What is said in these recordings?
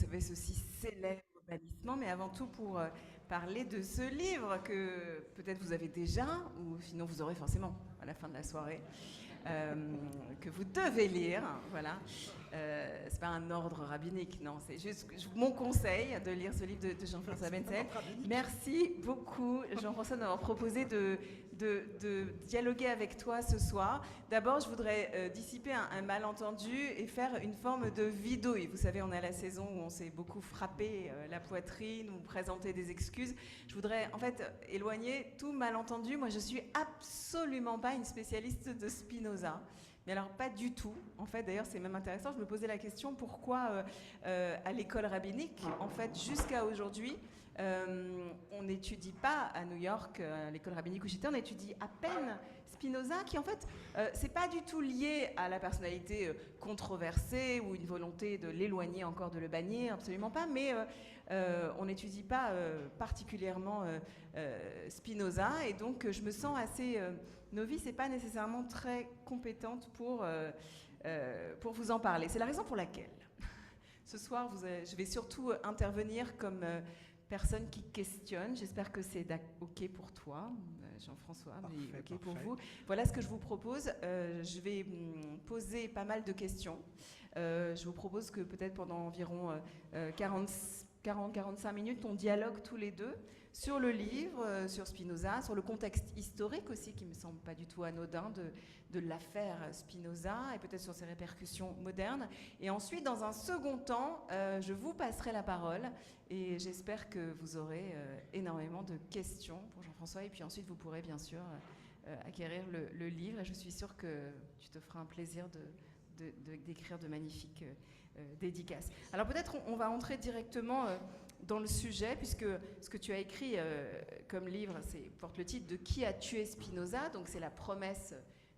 recevez ce si célèbre bannissement, mais avant tout pour parler de ce livre que peut-être vous avez déjà, ou sinon vous aurez forcément à la fin de la soirée, que vous devez lire. Voilà. C'est pas un ordre rabbinique, non, c'est juste mon conseil de lire ce livre de Jean-François Benzel. Merci beaucoup, Jean-François, d'avoir proposé de dialoguer avec toi ce soir. D'abord, je voudrais dissiper un malentendu et faire une forme de vidouille. Vous savez, on est à la saison où on s'est beaucoup frappé la poitrine ou présenter des excuses. Je voudrais en fait éloigner tout malentendu. Moi, je suis absolument pas une spécialiste de Spinoza. Mais alors pas du tout. En fait, d'ailleurs, c'est même intéressant. Je me posais la question pourquoi à l'école rabbinique, en fait, jusqu'à aujourd'hui, on n'étudie pas à New York, à l'école rabbinique où j'étais, on étudie à peine Spinoza, qui en fait, c'est pas du tout lié à la personnalité controversée ou une volonté de l'éloigner encore, de le bannir, absolument pas. Mais on n'étudie pas particulièrement Spinoza, et donc je me sens assez novice et pas nécessairement très compétente pour vous en parler. C'est la raison pour laquelle ce soir, je vais surtout intervenir comme personne qui questionne. J'espère que c'est OK pour toi, Jean-François, mais OK pour vous. Voilà ce que je vous propose. Je vais poser pas mal de questions. Je vous propose que peut-être pendant environ 40-45 minutes, on dialogue tous les deux sur le livre, sur Spinoza, sur le contexte historique aussi, qui me semble pas du tout anodin de l'affaire Spinoza, et peut-être sur ses répercussions modernes. Et ensuite, dans un second temps, je vous passerai la parole, et j'espère que vous aurez énormément de questions pour Jean-François, et puis ensuite vous pourrez bien sûr acquérir le livre, et je suis sûre que tu te feras un plaisir d'écrire de magnifiques dédicaces. Alors peut-être on va entrer directement dans le sujet, puisque ce que tu as écrit comme livre porte le titre de Qui a tué Spinoza. Donc c'est la promesse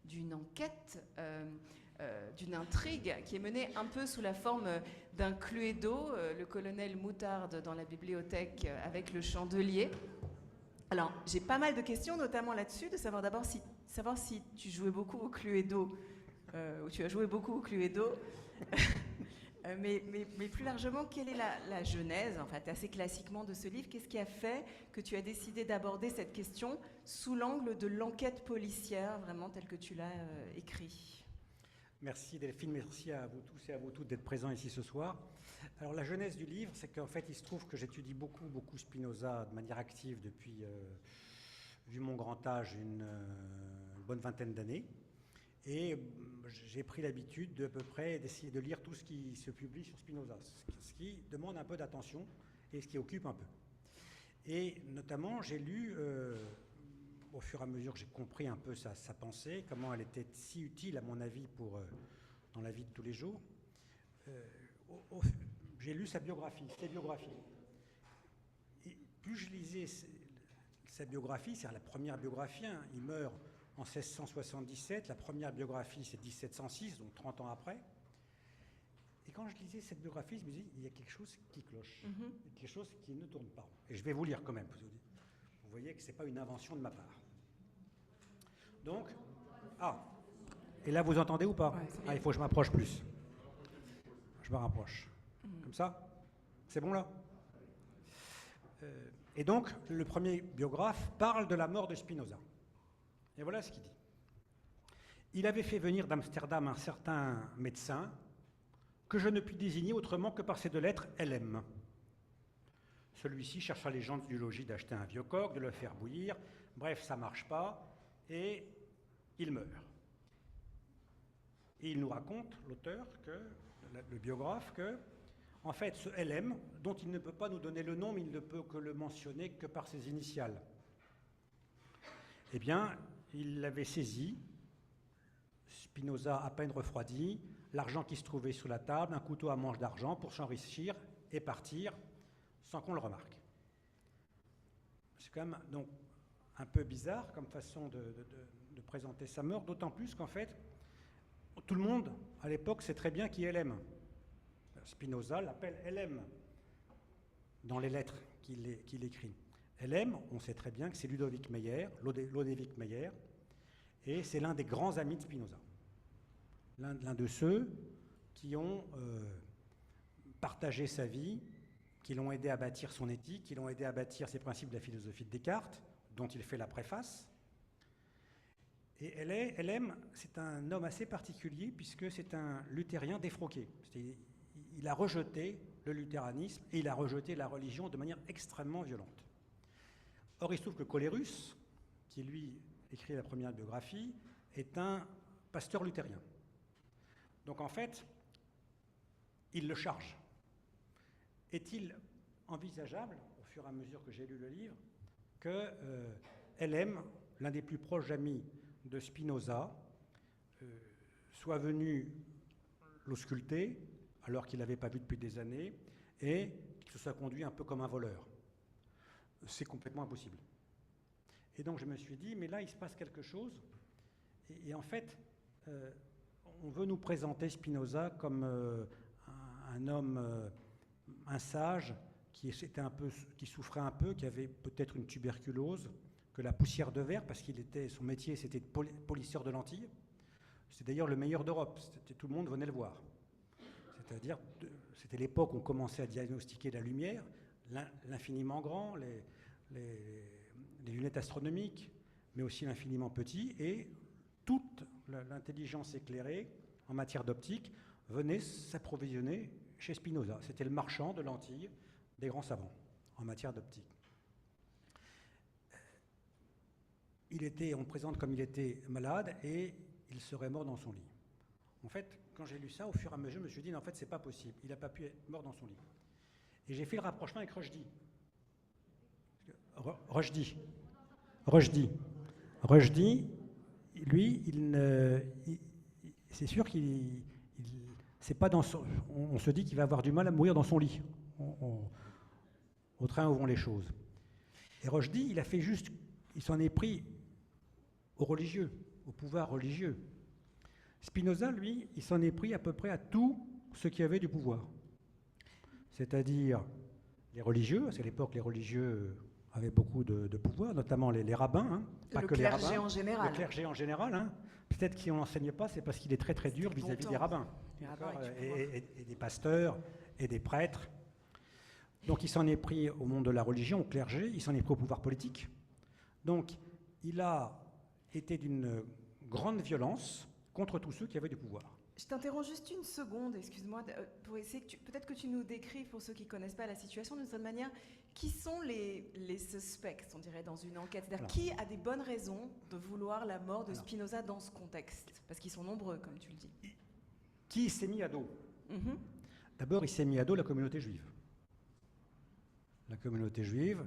d'une enquête, d'une intrigue qui est menée un peu sous la forme d'un Cluedo, le colonel Moutarde dans la bibliothèque avec le chandelier. Alors j'ai pas mal de questions, notamment là-dessus, de savoir d'abord si tu jouais beaucoup au Cluedo, ou tu as joué beaucoup au Cluedo. Mais plus largement, quelle est la genèse, en fait, assez classiquement de ce livre? Qu'est-ce qui a fait que tu as décidé d'aborder cette question sous l'angle de l'enquête policière, vraiment telle que tu l'as écrit? Merci Delphine, merci à vous tous et à vous toutes d'être présents ici ce soir. Alors la genèse du livre, c'est qu'en fait il se trouve que j'étudie beaucoup Spinoza de manière active depuis, vu mon grand âge, une bonne vingtaine d'années. Et j'ai pris l'habitude de à peu près d'essayer de lire tout ce qui se publie sur Spinoza, ce qui demande un peu d'attention et ce qui occupe un peu. Et notamment, j'ai lu, au fur et à mesure que j'ai compris un peu sa pensée, comment elle était si utile à mon avis dans la vie de tous les jours, j'ai lu ses biographies. Et plus je lisais sa biographie, c'est-à-dire la première biographie, hein, il meurt en 1677, la première biographie c'est 1706, donc 30 ans après. Et quand je lisais cette biographie, je me disais, il y a quelque chose qui cloche, il y a quelque chose qui ne tourne pas. Et je vais vous lire quand même. Vous voyez que ce n'est pas une invention de ma part. Donc, et là vous entendez ou pas? Il faut que je m'approche plus. Je me rapproche. Comme ça? C'est bon là? Et donc, le premier biographe parle de la mort de Spinoza. Et voilà ce qu'il dit. Il avait fait venir d'Amsterdam un certain médecin que je ne puis désigner autrement que par ces deux lettres LM. Celui-ci chercha les gens du logis d'acheter un vieux coq, de le faire bouillir. Bref, ça ne marche pas et il meurt. Et il nous raconte, l'auteur, le biographe, que en fait, ce LM, dont il ne peut pas nous donner le nom, mais il ne peut que le mentionner que par ses initiales, eh bien, il l'avait saisi, Spinoza à peine refroidi, l'argent qui se trouvait sous la table, un couteau à manche d'argent pour s'enrichir et partir sans qu'on le remarque. C'est quand même donc un peu bizarre comme façon de présenter sa mort, d'autant plus qu'en fait, tout le monde à l'époque sait très bien qui est LM. Spinoza l'appelle LM dans les lettres qu'il écrit. LM, on sait très bien que c'est Lodewijk Meyer, et c'est l'un des grands amis de Spinoza. L'un de ceux qui ont partagé sa vie, qui l'ont aidé à bâtir son éthique, qui l'ont aidé à bâtir ses principes de la philosophie de Descartes, dont il fait la préface. Et LM, c'est un homme assez particulier puisque c'est un luthérien défroqué. Il a rejeté le luthéranisme et il a rejeté la religion de manière extrêmement violente. Or, il se trouve que Colérus, qui lui écrit la première biographie, est un pasteur luthérien. Donc en fait, il le charge. Est-il envisageable, au fur et à mesure que j'ai lu le livre, que LM, l'un des plus proches amis de Spinoza, soit venu l'ausculter, alors qu'il n'avait pas vu depuis des années, et qu'il se soit conduit un peu comme un voleur? C'est complètement impossible. Et donc je me suis dit, mais là il se passe quelque chose, et en fait, on veut nous présenter Spinoza comme un homme, un sage, qui souffrait un peu, qui avait peut-être une tuberculose, que la poussière de verre, parce son métier c'était de polisseur de lentilles. C'est d'ailleurs le meilleur d'Europe, tout le monde venait le voir. C'est-à-dire, c'était l'époque où on commençait à diagnostiquer la lumière, l'infiniment grand, les lunettes astronomiques, mais aussi l'infiniment petit, et toute l'intelligence éclairée en matière d'optique venait s'approvisionner chez Spinoza. C'était le marchand de lentilles des grands savants en matière d'optique. On le présente comme il était malade et il serait mort dans son lit. En fait, quand j'ai lu ça, au fur et à mesure, je me suis dit, non, en fait, c'est pas possible. Il n'a pas pu être mort dans son lit. Et j'ai fait le rapprochement avec Rushdie. Rushdie, lui, c'est sûr qu'il c'est pas dans son, on se dit qu'il va avoir du mal à mourir dans son lit, au train où vont les choses. Et Rushdie, il s'en est pris aux religieux, au pouvoir religieux. Spinoza, lui, il s'en est pris à peu près à tout ce qui avait du pouvoir. C'est-à-dire les religieux, parce qu'à l'époque, les religieux avaient beaucoup de pouvoir, notamment les rabbins, hein, pas que les rabbins. Le clergé en général. Le clergé en général, hein. Peut-être qu'il n'enseigne pas, c'est parce qu'il est très très dur vis-à-vis des rabbins. Et des pasteurs et des prêtres. Donc il s'en est pris au monde de la religion, au clergé, il s'en est pris au pouvoir politique. Donc il a été d'une grande violence contre tous ceux qui avaient du pouvoir. Je t'interromps juste une seconde, excuse-moi, pour essayer peut-être que tu nous décrives, pour ceux qui ne connaissent pas la situation, d'une certaine manière, qui sont les suspects, on dirait, dans une enquête? C'est-à-dire, qui a des bonnes raisons de vouloir la mort de Spinoza dans ce contexte? Parce qu'ils sont nombreux, comme tu le dis. Qui s'est mis à dos? D'abord, il s'est mis à dos la communauté juive. La communauté juive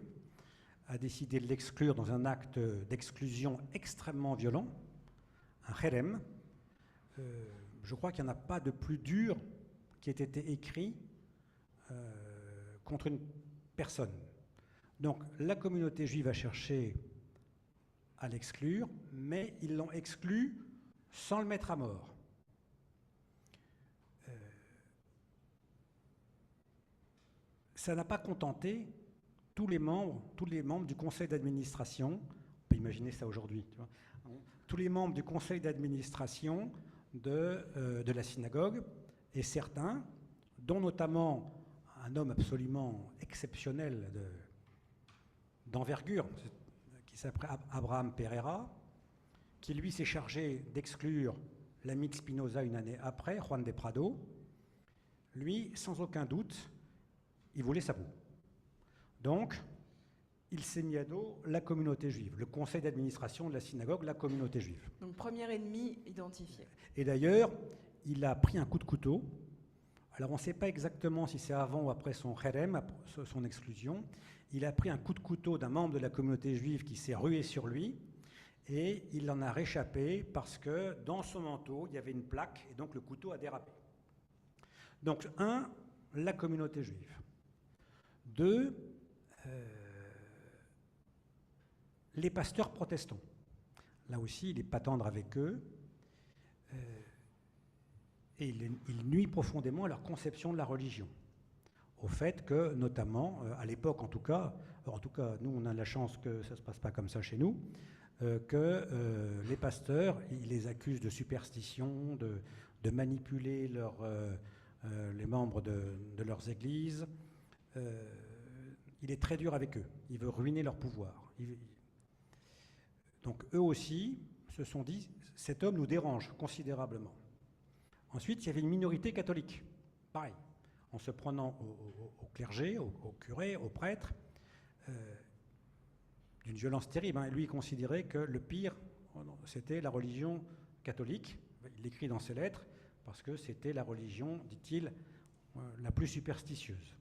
a décidé de l'exclure dans un acte d'exclusion extrêmement violent, un kherem. Je crois qu'il n'y en a pas de plus dur qui ait été écrit contre une personne. Donc la communauté juive a cherché à l'exclure, mais ils l'ont exclu sans le mettre à mort. Ça n'a pas contenté tous les membres du conseil d'administration. On peut imaginer ça aujourd'hui. Tu vois, tous les membres du conseil d'administration de la synagogue, et certains, dont notamment un homme absolument exceptionnel d'envergure, qui s'appelle Abraham Pereira, qui lui s'est chargé d'exclure l'ami de Spinoza une année après, Juan de Prado. Lui, sans aucun doute, il voulait sa peau. Donc, il s'est mis à dos la communauté juive, le conseil d'administration de la synagogue, la communauté juive. Donc, premier ennemi identifié. Et d'ailleurs, il a pris un coup de couteau. Alors, on ne sait pas exactement si c'est avant ou après son kherem, son exclusion. Il a pris un coup de couteau d'un membre de la communauté juive qui s'est rué sur lui, et il en a réchappé parce que dans son manteau, il y avait une plaque, et donc le couteau a dérapé. Donc, la communauté juive. 2, les pasteurs protestants. Là aussi, il n'est pas tendre avec eux. Et il nuit profondément à leur conception de la religion. Au fait que, notamment, à l'époque en tout cas, nous on a la chance que ça ne se passe pas comme ça chez nous, que les pasteurs, ils les accusent de superstition, de manipuler les membres de leurs églises. Il est très dur avec eux. Il veut ruiner leur pouvoir. Donc eux aussi se sont dit, cet homme nous dérange considérablement. Ensuite, il y avait une minorité catholique, pareil, en se prenant au clergé, au curé, aux prêtres, d'une violence terrible. Hein. Lui, il considérait que le pire, c'était la religion catholique. Il l'écrit dans ses lettres, parce que c'était la religion, dit-il, la plus superstitieuse.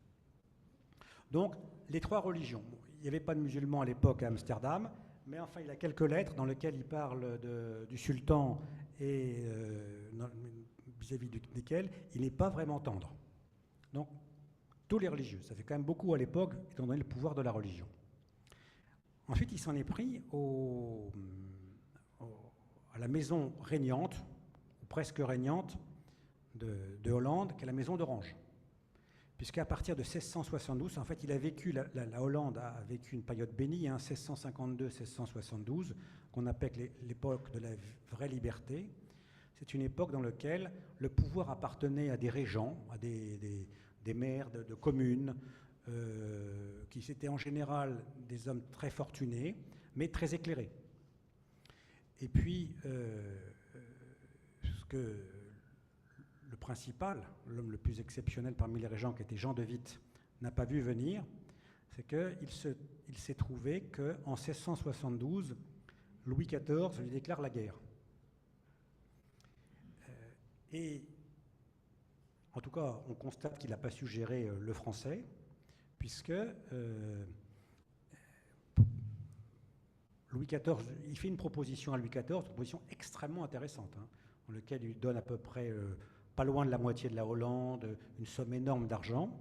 Donc, les trois religions. Il n'y avait pas de musulmans à l'époque à Amsterdam, mais enfin, il a quelques lettres dans lesquelles il parle du sultan et vis-à-vis desquelles il n'est pas vraiment tendre. Donc, tous les religieux. Ça fait quand même beaucoup à l'époque, étant donné le pouvoir de la religion. Ensuite, il s'en est pris à la maison régnante, ou presque régnante, de Hollande, qui est la maison d'Orange. Puisqu'à partir de 1672, en fait, il a vécu, la Hollande a vécu une période bénie, 1652-1672, qu'on appelle l'époque de la vraie liberté. C'est une époque dans laquelle le pouvoir appartenait à des régents, à des maires de communes, qui étaient en général des hommes très fortunés, mais très éclairés. Et puis, ce que le principal, l'homme le plus exceptionnel parmi les régents, qui était Jean de Witt, n'a pas vu venir, c'est qu'il s'est trouvé qu'en 1672, Louis XIV lui déclare la guerre. Et en tout cas, on constate qu'il n'a pas su gérer le français, puisque Louis XIV, il fait une proposition à Louis XIV, une proposition extrêmement intéressante, dans laquelle il lui donne à peu près pas loin de la moitié de la Hollande, une somme énorme d'argent,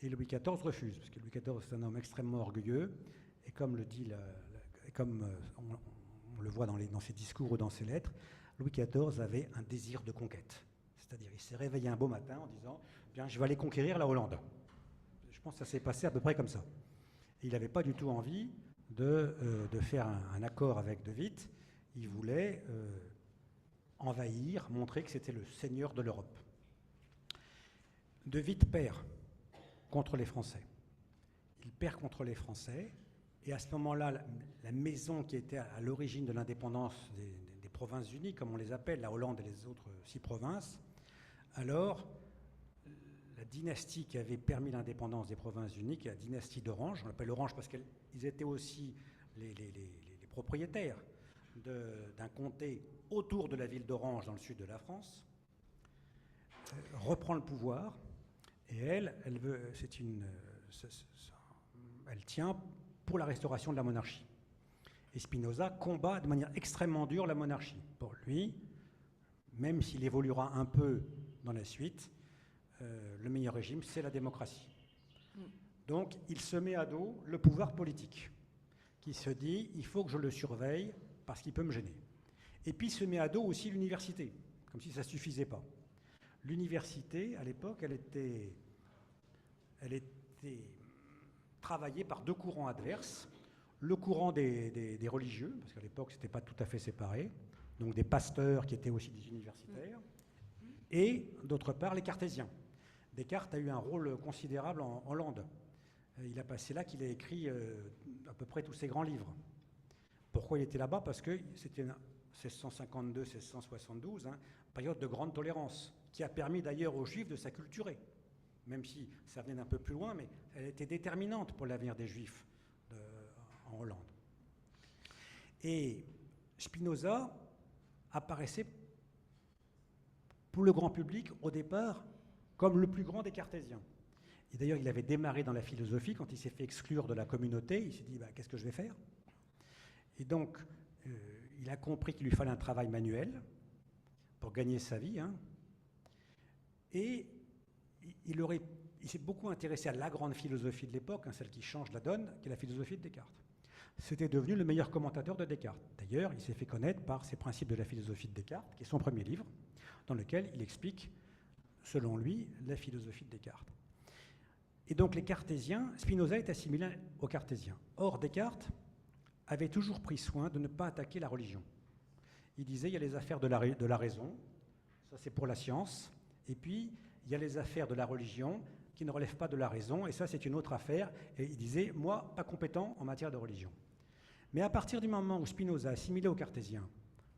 et Louis XIV refuse, parce que Louis XIV c'est un homme extrêmement orgueilleux, et comme le dit, comme on le voit dans ses discours ou dans ses lettres, Louis XIV avait un désir de conquête. C'est-à-dire, il s'est réveillé un beau matin en disant « Bien, je vais aller conquérir la Hollande ». Je pense que ça s'est passé à peu près comme ça. Et il n'avait pas du tout envie de faire un accord avec De Witt. Il voulait envahir, montrer que c'était le seigneur de l'Europe. De Witt perd contre les Français. Il perd contre les Français. Et à ce moment-là, la maison qui était à l'origine de l'indépendance des Provinces-Unies, comme on les appelle, la Hollande et les autres 6 provinces, alors la dynastie qui avait permis l'indépendance des Provinces-Unies, qui est la dynastie d'Orange, on l'appelle Orange parce qu'ils étaient aussi les propriétaires d'un comté autour de la ville d'Orange dans le sud de la France, reprend le pouvoir et elle tient pour la restauration de la monarchie. Et Spinoza combat de manière extrêmement dure la monarchie. Pour lui, même s'il évoluera un peu dans la suite, le meilleur régime, c'est la démocratie. Donc, il se met à dos le pouvoir politique, qui se dit, il faut que je le surveille parce qu'il peut me gêner. Et puis, il se met à dos aussi l'université, comme si ça ne suffisait pas. L'université, à l'époque, elle était travaillée par 2 courants adverses. Le courant des religieux, parce qu'à l'époque, ce n'était pas tout à fait séparé, donc des pasteurs qui étaient aussi des universitaires, et d'autre part, les cartésiens. Descartes a eu un rôle considérable en Hollande. C'est là qu'il a écrit à peu près tous ses grands livres. Pourquoi il était là-bas? Parce que c'était 1652-1672, période de grande tolérance, qui a permis d'ailleurs aux Juifs de s'acculturer, même si ça venait d'un peu plus loin, mais elle était déterminante pour l'avenir des Juifs en Hollande. Et Spinoza apparaissait pour le grand public au départ comme le plus grand des cartésiens. Et d'ailleurs, il avait démarré dans la philosophie, quand il s'est fait exclure de la communauté, il s'est dit qu'est-ce que je vais faire? Et donc, il a compris qu'il lui fallait un travail manuel pour gagner sa vie. Et il s'est beaucoup intéressé à la grande philosophie de l'époque, celle qui change la donne, qui est la philosophie de Descartes. C'était devenu le meilleur commentateur de Descartes. D'ailleurs, il s'est fait connaître par ses principes de la philosophie de Descartes, qui est son premier livre, dans lequel il explique, selon lui, la philosophie de Descartes. Et donc les cartésiens, Spinoza est assimilé aux cartésiens. Or, Descartes avait toujours pris soin de ne pas attaquer la religion. Il disait, il y a les affaires de la raison, ça c'est pour la science, et puis il y a les affaires de la religion qui ne relèvent pas de la raison, et ça c'est une autre affaire. Et il disait, moi, pas compétent en matière de religion. Mais à partir du moment où Spinoza, assimilé aux cartésiens,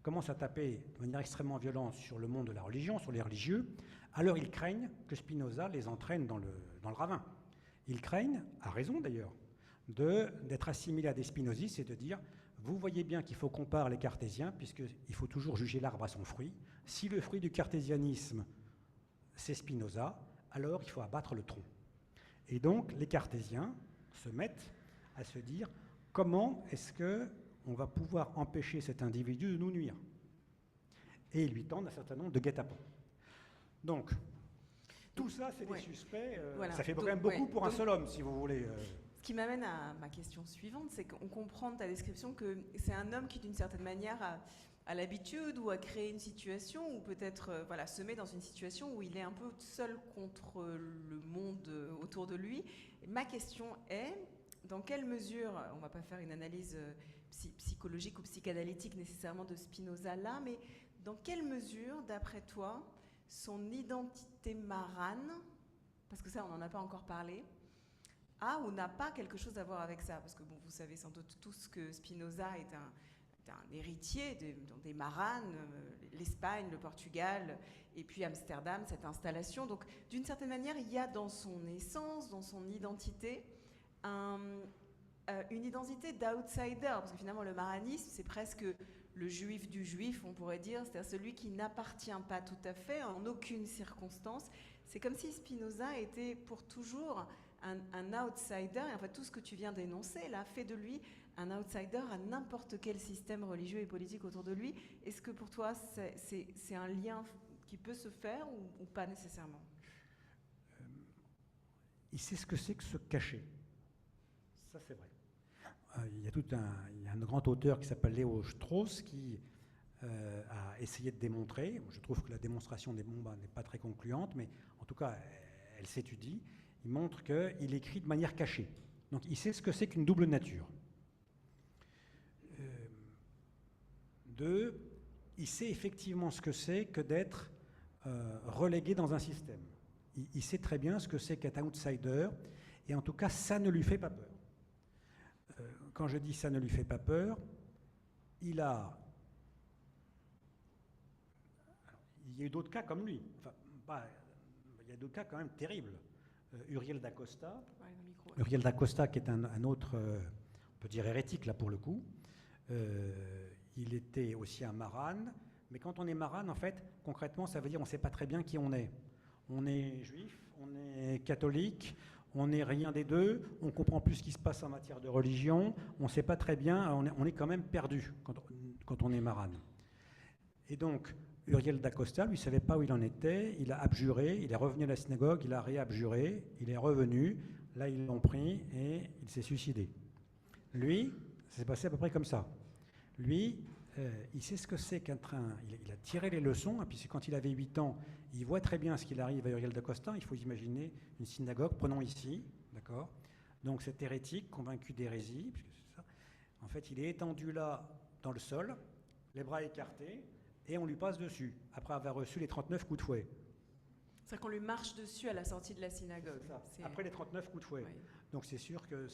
commence à taper de manière extrêmement violente sur le monde de la religion, sur les religieux, alors ils craignent que Spinoza les entraîne dans le ravin. Ils craignent, à raison d'ailleurs, d'être assimilés à des spinozistes et de dire, vous voyez bien qu'il faut qu'on parle les cartésiens, puisqu'il faut toujours juger l'arbre à son fruit. Si le fruit du cartésianisme, c'est Spinoza, alors il faut abattre le tronc. Et donc les cartésiens se mettent à se dire, comment est-ce qu'on va pouvoir empêcher cet individu de nous nuire? Et ils lui tendent un certain nombre de guet-apens. Donc, tout ça, c'est des suspects. Voilà. Ça fait quand même beaucoup pour un seul homme, si vous voulez. Ce qui m'amène à ma question suivante, c'est qu'on comprend de ta description que c'est un homme qui, d'une certaine manière, a l'habitude ou a créé une situation ou peut-être se met dans une situation où il est un peu seul contre le monde autour de lui. Et ma question est, dans quelle mesure, on ne va pas faire une analyse psychologique ou psychanalytique nécessairement de Spinoza là, mais dans quelle mesure, d'après toi, son identité marane, parce que ça on n'en a pas encore parlé, a ou n'a pas quelque chose à voir avec ça? Parce que bon, vous savez sans doute tous que Spinoza est un héritier des maranes, l'Espagne, le Portugal, et puis Amsterdam, cette installation. Donc d'une certaine manière, il y a dans son essence, dans son identité, une identité d'outsider, parce que finalement le maranisme, c'est presque le juif du juif, on pourrait dire, c'est-à-dire celui qui n'appartient pas tout à fait, en aucune circonstance. C'est comme si Spinoza était pour toujours un outsider, et en fait tout ce que tu viens d'énoncer là fait de lui un outsider à n'importe quel système religieux et politique autour de lui. Est-ce que pour toi c'est un lien qui peut se faire ou pas nécessairement? Il sait ce que c'est que se cacher. Ça c'est vrai. Il y a un grand auteur qui s'appelle Léo Strauss qui a essayé de démontrer, je trouve que la démonstration des bombes n'est pas très concluante, mais en tout cas elle s'étudie, il montre qu'il écrit de manière cachée. Donc il sait ce que c'est qu'une double nature. Il sait effectivement ce que c'est que d'être relégué dans un système. Il sait très bien ce que c'est qu'être outsider, et en tout cas ça ne lui fait pas peur. Quand je dis ça ne lui fait pas peur, il y a eu d'autres cas comme lui. Il y a d'autres cas quand même terribles. Uriel d'Acosta, Uriel d'Acosta qui est un autre, on peut dire hérétique là pour le coup. Il était aussi un marane, mais quand on est marane, en fait, concrètement, ça veut dire on ne sait pas très bien qui on est. On est juif, on est catholique, on n'est rien des deux, on ne comprend plus ce qui se passe en matière de religion, on ne sait pas très bien, on est quand même perdu quand on est marane. Et donc, Uriel d'Acosta, lui, ne savait pas où il en était, il a abjuré, il est revenu à la synagogue, il a réabjuré, il est revenu, là ils l'ont pris et il s'est suicidé. Lui, ça s'est passé à peu près comme ça. Lui, il sait ce que c'est qu'un train, il a tiré les leçons, et puis quand il avait 8 ans, il voit très bien ce qu'il arrive à Uriel d'Acosta. Il faut imaginer une synagogue, prenons ici, d'accord? Donc cet hérétique, convaincu d'hérésie, puisque c'est ça, en fait il est étendu là, dans le sol, les bras écartés, et on lui passe dessus, après avoir reçu les 39 coups de fouet. C'est-à-dire qu'on lui marche dessus à la sortie de la synagogue. Après les 39 coups de fouet. Oui. Donc c'est sûr que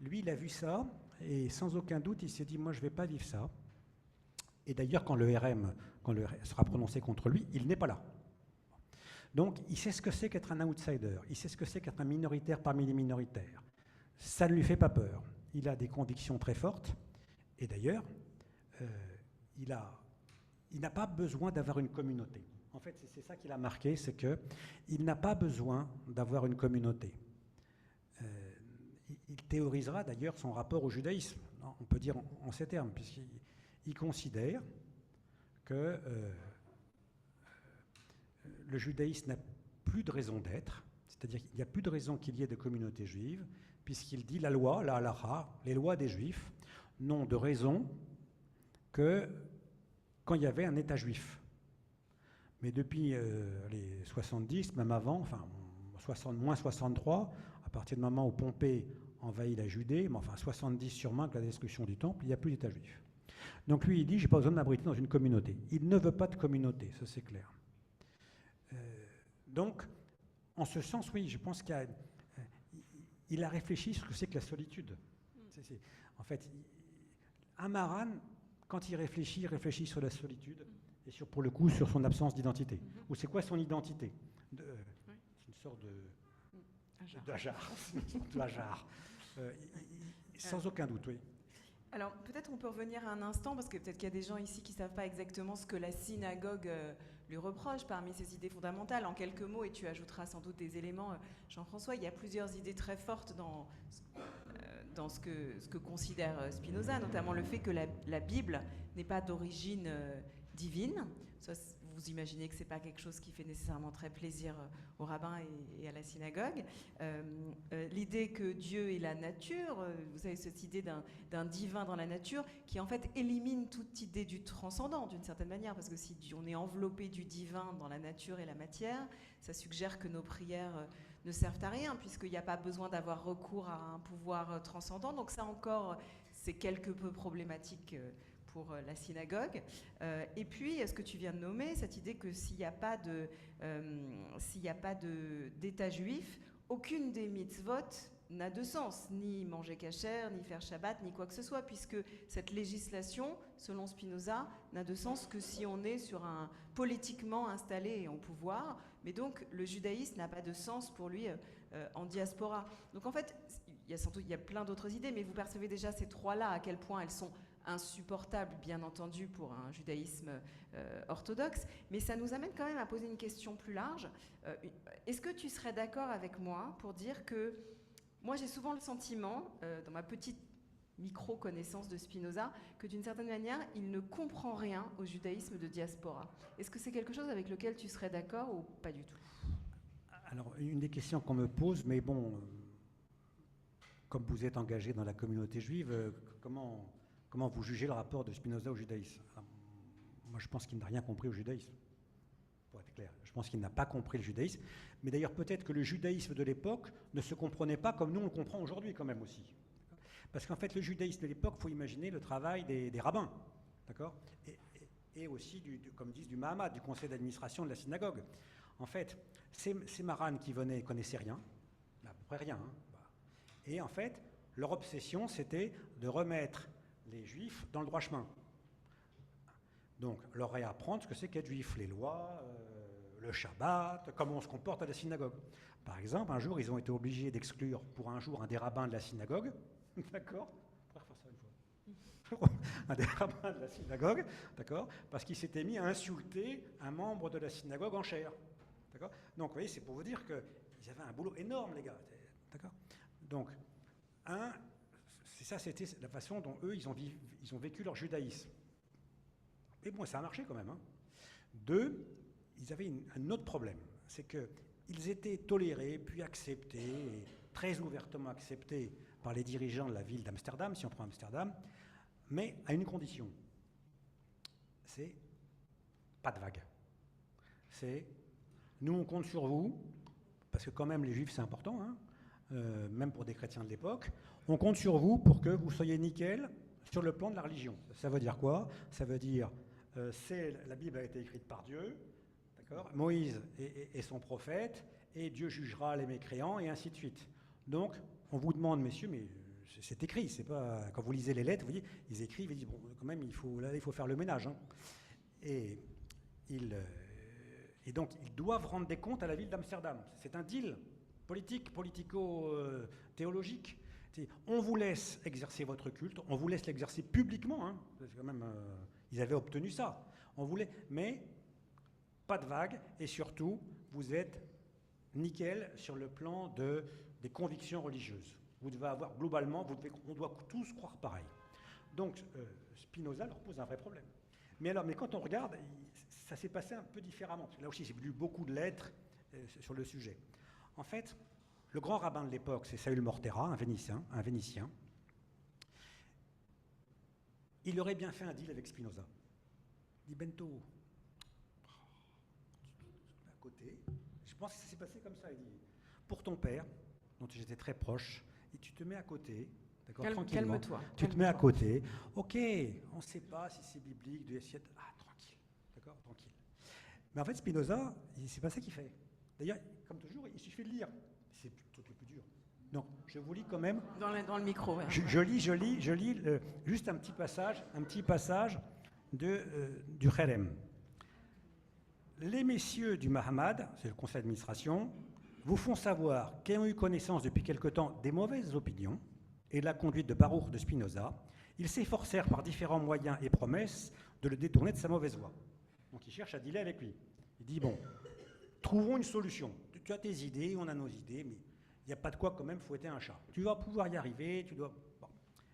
lui, il a vu ça, et sans aucun doute, il s'est dit, moi, je ne vais pas vivre ça. Et d'ailleurs, quand le RM sera prononcé contre lui, il n'est pas là. Donc, il sait ce que c'est qu'être un outsider, il sait ce que c'est qu'être un minoritaire parmi les minoritaires. Ça ne lui fait pas peur. Il a des convictions très fortes, et d'ailleurs, il n'a pas besoin d'avoir une communauté. En fait, c'est ça qu'il a marqué, c'est qu'il n'a pas besoin d'avoir une communauté. Il théorisera d'ailleurs son rapport au judaïsme, on peut dire en ces termes, puisqu'il considère que le judaïsme n'a plus de raison d'être, c'est-à-dire qu'il n'y a plus de raison qu'il y ait de communauté juive, puisqu'il dit la loi, la halacha, les lois des juifs n'ont de raison que quand il y avait un État juif. Mais depuis les 70, même avant, enfin moins 63, à partir du moment où Pompée envahit la Judée, mais enfin 70 sûrement avec la destruction du temple, il n'y a plus d'État juif. Donc lui, il dit, j'ai pas besoin de m'abriter dans une communauté. Il ne veut pas de communauté, ça c'est clair. Donc, en ce sens, oui, je pense qu'il a réfléchi sur ce que c'est que la solitude. En fait, un Maran, quand il réfléchit sur la solitude et pour le coup, sur son absence d'identité. Ou c'est quoi son identité? C'est une sorte de Hajar. Sans aucun doute, oui. Alors, peut-être on peut revenir un instant, parce que peut-être qu'il y a des gens ici qui ne savent pas exactement ce que la synagogue lui reproche parmi ses idées fondamentales. En quelques mots, et tu ajouteras sans doute des éléments, Jean-François, il y a plusieurs idées très fortes dans ce que considère Spinoza, notamment le fait que la Bible n'est pas d'origine divine. Ça, vous imaginez que ce n'est pas quelque chose qui fait nécessairement très plaisir aux rabbins et à la synagogue. L'idée que Dieu est la nature, vous savez, cette idée d'un divin dans la nature, qui en fait élimine toute idée du transcendant d'une certaine manière, parce que si on est enveloppé du divin dans la nature et la matière, ça suggère que nos prières ne servent à rien, puisqu'il n'y a pas besoin d'avoir recours à un pouvoir transcendant. Donc ça encore, c'est quelque peu problématique pour la synagogue. Et puis, ce que tu viens de nommer, cette idée que s'il n'y a pas d'État juif, aucune des mitzvot n'a de sens, ni manger kasher, ni faire Shabbat, ni quoi que ce soit, puisque cette législation, selon Spinoza, n'a de sens que si on est sur un politiquement installé et en pouvoir, mais donc le judaïsme n'a pas de sens pour lui en diaspora. Donc en fait, il y a plein d'autres idées, mais vous percevez déjà ces trois-là, à quel point elles sont insupportable, bien entendu, pour un judaïsme orthodoxe, mais ça nous amène quand même à poser une question plus large. Est-ce que tu serais d'accord avec moi pour dire que moi j'ai souvent le sentiment, dans ma petite micro-connaissance de Spinoza, que d'une certaine manière, il ne comprend rien au judaïsme de diaspora. Est-ce que c'est quelque chose avec lequel tu serais d'accord ou pas du tout? Alors, une des questions qu'on me pose, mais bon, comme vous êtes engagé dans la communauté juive, comment vous jugez le rapport de Spinoza au judaïsme? Alors, moi, je pense qu'il n'a rien compris au judaïsme, pour être clair. Je pense qu'il n'a pas compris le judaïsme. Mais d'ailleurs, peut-être que le judaïsme de l'époque ne se comprenait pas comme nous, on le comprend aujourd'hui quand même aussi. Parce qu'en fait, le judaïsme de l'époque, il faut imaginer le travail des rabbins, d'accord, et aussi, comme disent, du Mahamad, du conseil d'administration de la synagogue. En fait, ces marans qui venaient ne connaissaient rien, à peu près rien. Et en fait, leur obsession, c'était de remettre les juifs dans le droit chemin. Donc, leur réapprendre ce que c'est qu'être juif, les lois, le Shabbat, comment on se comporte à la synagogue. Par exemple, un jour, ils ont été obligés d'exclure pour un jour un des rabbins de la synagogue, d'accord, on pourrait faire ça une fois, un des rabbins de la synagogue, d'accord, parce qu'il s'était mis à insulter un membre de la synagogue en chair, d'accord. Donc, vous voyez, c'est pour vous dire qu'ils avaient un boulot énorme, les gars, d'accord. Donc, c'était la façon dont eux, ils ont vécu leur judaïsme. Et bon, ça a marché quand même. Hein. Deux, ils avaient un autre problème. C'est qu'ils étaient tolérés, puis acceptés, et très ouvertement acceptés par les dirigeants de la ville d'Amsterdam, si on prend Amsterdam, mais à une condition. C'est pas de vague. C'est, nous, on compte sur vous, parce que quand même, les juifs, c'est important, hein, même pour des chrétiens de l'époque, on compte sur vous pour que vous soyez nickel sur le plan de la religion. Ça veut dire quoi? Ça veut dire, la Bible a été écrite par Dieu, d'accord, Moïse est son prophète, et Dieu jugera les mécréants, et ainsi de suite. Donc, on vous demande, messieurs, mais c'est écrit, c'est pas... Quand vous lisez les lettres, vous voyez, ils écrivent, ils disent, bon, quand même, il faut faire le ménage. Hein. Et donc, ils doivent rendre des comptes à la ville d'Amsterdam. C'est un deal politique, politico-théologique. On vous laisse exercer votre culte, on vous laisse l'exercer publiquement, hein, parce que quand même, ils avaient obtenu ça. On voulait, mais pas de vague, et surtout, vous êtes nickel sur le plan des convictions religieuses. Vous devez avoir, globalement, on doit tous croire pareil. Donc, Spinoza leur pose un vrai problème. Mais quand on regarde, ça s'est passé un peu différemment. Parce que là aussi, j'ai lu beaucoup de lettres sur le sujet. En fait, le grand rabbin de l'époque, c'est Saül Mortera, un Vénitien. Il aurait bien fait un deal avec Spinoza. Il dit, Bento, à côté, je pense que ça s'est passé comme ça. Il dit, pour ton père, dont j'étais très proche, et tu te mets à côté, d'accord, tranquillement. Calme-toi. Tu te mets à côté. Ok, on ne sait pas si c'est biblique, tranquille, d'accord, tranquille. Mais en fait, Spinoza, c'est pas ça qu'il fait. D'ailleurs, comme toujours, il suffit de lire. C'est plutôt le plus dur. Donc, je vous lis quand même. Dans le micro, ouais. Je lis juste un petit passage du Kherem. Les messieurs du Mahamad, c'est le conseil d'administration, vous font savoir qu'ayant eu connaissance depuis quelque temps des mauvaises opinions et de la conduite de Baruch de Spinoza, ils s'efforcèrent par différents moyens et promesses de le détourner de sa mauvaise voie. Donc il cherche à dealer avec lui. Il dit, bon, trouvons une solution. Tu as tes idées, on a nos idées, mais il n'y a pas de quoi quand même fouetter un chat. Tu vas pouvoir y arriver, tu dois... Bon.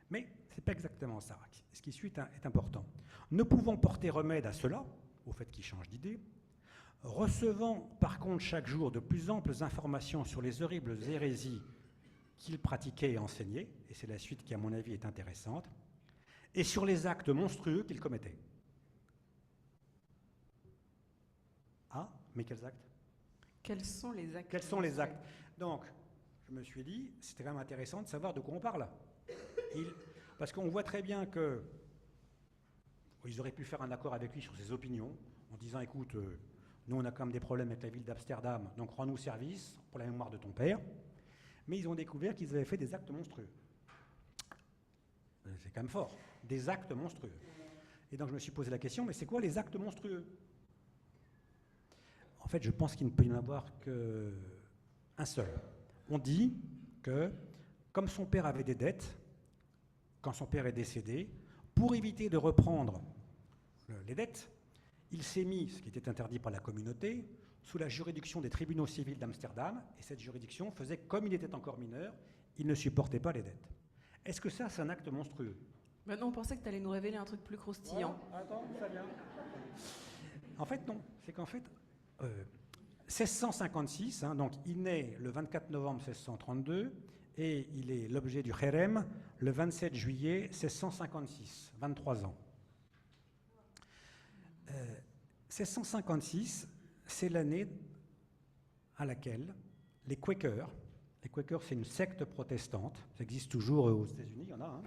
Mais ce n'est pas exactement ça. Ce qui suit est important. Ne pouvant porter remède à cela, au fait qu'il change d'idée, recevant par contre chaque jour de plus amples informations sur les horribles hérésies qu'il pratiquait et enseignait, et c'est la suite qui à mon avis est intéressante, et sur les actes monstrueux qu'il commettait. Ah, mais quels actes? Quels sont les actes? Quels sont les actes? Donc, je me suis dit, c'était quand même intéressant de savoir de quoi on parle. Parce qu'on voit très bien que ils auraient pu faire un accord avec lui sur ses opinions, en disant, écoute, nous on a quand même des problèmes avec la ville d'Amsterdam, donc rends-nous service pour la mémoire de ton père. Mais ils ont découvert qu'ils avaient fait des actes monstrueux. C'est quand même fort, des actes monstrueux. Et donc je me suis posé la question, mais c'est quoi les actes monstrueux? En fait, je pense qu'il ne peut y en avoir qu'un seul. On dit que, comme son père avait des dettes, quand son père est décédé, pour éviter de reprendre les dettes, il s'est mis, ce qui était interdit par la communauté, sous la juridiction des tribunaux civils d'Amsterdam, et cette juridiction faisait, comme il était encore mineur, il ne supportait pas les dettes. Est-ce que ça, c'est un acte monstrueux? Non, on pensait que tu allais nous révéler un truc plus croustillant. Voilà, attends, ça vient. En fait, non. C'est qu'en fait, 1656, donc il naît le 24 novembre 1632, et il est l'objet du Kherem le 27 juillet 1656, 23 ans. 1656, c'est l'année à laquelle les Quakers c'est une secte protestante, ça existe toujours aux États-Unis, il y en a, hein.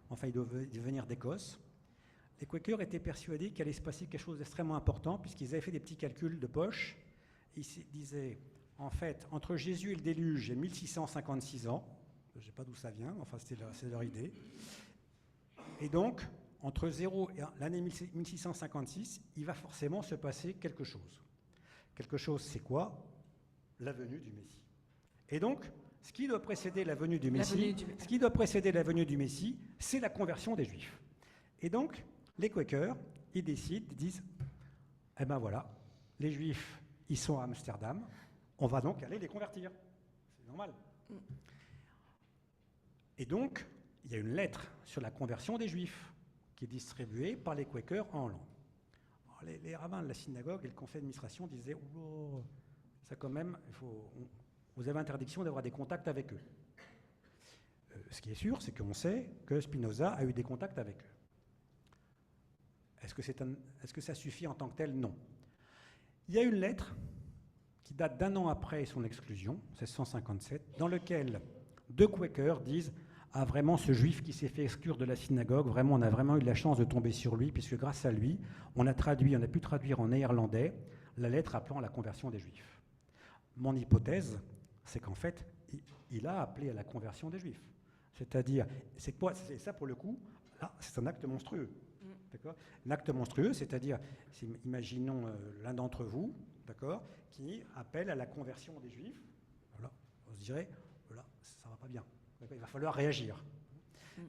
Enfin ils doivent venir d'Écosse. Les Quakers étaient persuadés qu'il allait se passer quelque chose d'extrêmement important, puisqu'ils avaient fait des petits calculs de poche. Ils se disaient, en fait, entre Jésus et le déluge, il y a 1656 ans, je ne sais pas d'où ça vient, enfin c'est leur idée. Et donc, entre 0 et l'année 1656, il va forcément se passer quelque chose. Quelque chose, c'est quoi? La venue du Messie. Et donc, ce qui doit précéder la venue du Messie, c'est la conversion des Juifs. Et donc, les Quakers, ils décident, ils disent, eh ben voilà, les Juifs, ils sont à Amsterdam, on va donc aller les convertir. C'est normal. Et donc, il y a une lettre sur la conversion des Juifs qui est distribuée par les Quakers en Hollande. Les rabbins de la synagogue et le conseil d'administration disaient, oh, ça quand même, vous avez interdiction d'avoir des contacts avec eux. Ce qui est sûr, c'est qu'on sait que Spinoza a eu des contacts avec eux. Est-ce que ça suffit en tant que tel? Non. Il y a une lettre qui date d'un an après son exclusion, 1657, dans laquelle deux Quakers disent « Ah, vraiment, ce juif qui s'est fait exclure de la synagogue, vraiment, on a vraiment eu de la chance de tomber sur lui, puisque grâce à lui, on a pu traduire en néerlandais la lettre appelant à la conversion des Juifs. » Mon hypothèse, c'est qu'en fait, il a appelé à la conversion des Juifs. C'est-à-dire, c'est ça pour le coup, là, c'est un acte monstrueux. D'accord? L'acte monstrueux, c'est-à-dire, imaginons l'un d'entre vous, d'accord, qui appelle à la conversion des Juifs. Voilà, on se dirait, voilà, ça va pas bien. Il va falloir réagir.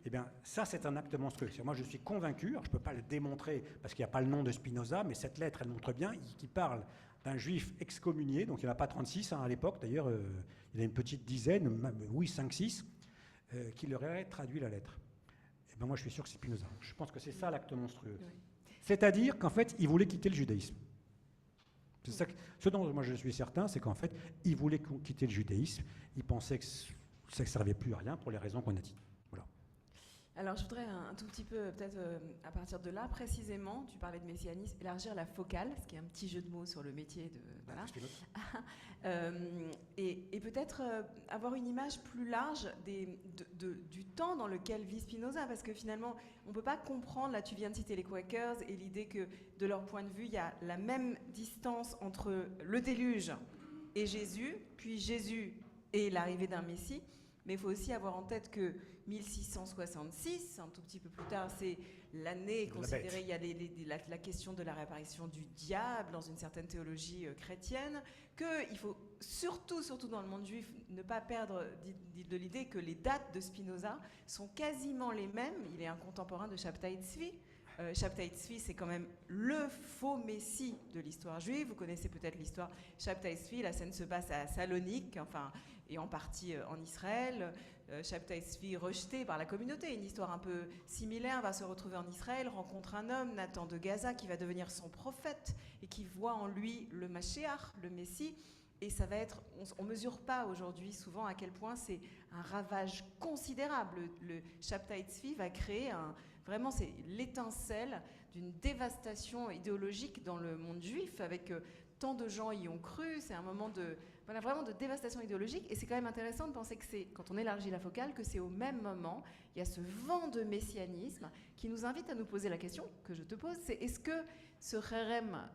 Eh bien, ça, c'est un acte monstrueux. Moi, je suis convaincu, alors je ne peux pas le démontrer parce qu'il n'y a pas le nom de Spinoza, mais cette lettre, elle montre bien qu'il parle d'un juif excommunié, donc il n'y en a pas 36 à l'époque, d'ailleurs, il y en a une petite dizaine, oui, 5-6, qui leur aurait traduit la lettre. Eh bien, moi, je suis sûr que c'est Spinoza. Je pense que c'est ça l'acte monstrueux. Oui. C'est-à-dire qu'en fait, il voulait quitter le judaïsme. C'est ça ce dont moi je suis certain, c'est qu'en fait, il voulait quitter le judaïsme. Il pensait que ça ne servait plus à rien pour les raisons qu'on a dit. Voilà. Alors, je voudrais un tout petit peu, peut-être à partir de là, précisément, tu parlais de messianisme, élargir la focale, ce qui est un petit jeu de mots sur le métier de... Voilà. Et peut-être avoir une image plus large du temps dans lequel vit Spinoza, parce que finalement, on ne peut pas comprendre, là tu viens de citer les Quakers, et l'idée que, de leur point de vue, il y a la même distance entre le déluge et Jésus, puis Jésus et l'arrivée d'un Messie. Mais il faut aussi avoir en tête que 1666, un tout petit peu plus tard, c'est l'année considérée, il y a la question de la réapparition du diable dans une certaine théologie chrétienne, qu'il faut surtout dans le monde juif ne pas perdre de l'idée que les dates de Spinoza sont quasiment les mêmes. Il est un contemporain de Shabtai Tzvi. Shabtai Tzvi, c'est quand même le faux messie de l'histoire juive. Vous connaissez peut-être l'histoire Shabtai Tzvi, la scène se passe à Salonique, enfin, et en partie en Israël. Shabtai Tzvi, rejeté par la communauté, une histoire un peu similaire, va se retrouver en Israël, rencontre un homme, Nathan de Gaza, qui va devenir son prophète et qui voit en lui le Mashiach, le Messie. Et ça va être, on ne mesure pas aujourd'hui souvent à quel point c'est un ravage considérable. Le Shabtai Tzvi va créer vraiment, c'est l'étincelle d'une dévastation idéologique dans le monde juif, avec tant de gens y ont cru. C'est un moment vraiment de dévastation idéologique. Et c'est quand même intéressant de penser que c'est, quand on élargit la focale, que c'est au même moment, il y a ce vent de messianisme qui nous invite à nous poser la question que je te pose, c'est est-ce que ce cherem,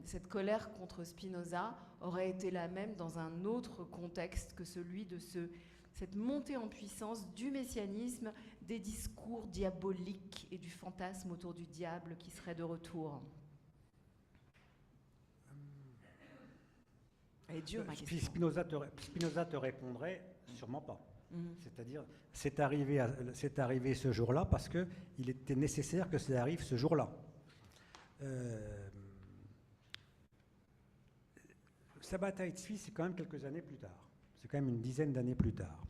cette colère contre Spinoza, aurait été la même dans un autre contexte que celui de cette montée en puissance du messianisme, des discours diaboliques et du fantasme autour du diable qui serait de retour? Et Dieu, ma question. Spinoza te répondrait sûrement pas. C'est-à-dire, c'est arrivé ce jour-là parce qu'il était nécessaire que ça arrive ce jour-là. Shabtai Tzvi, c'est quand même quelques années plus tard. C'est quand même une dizaine d'années plus tard.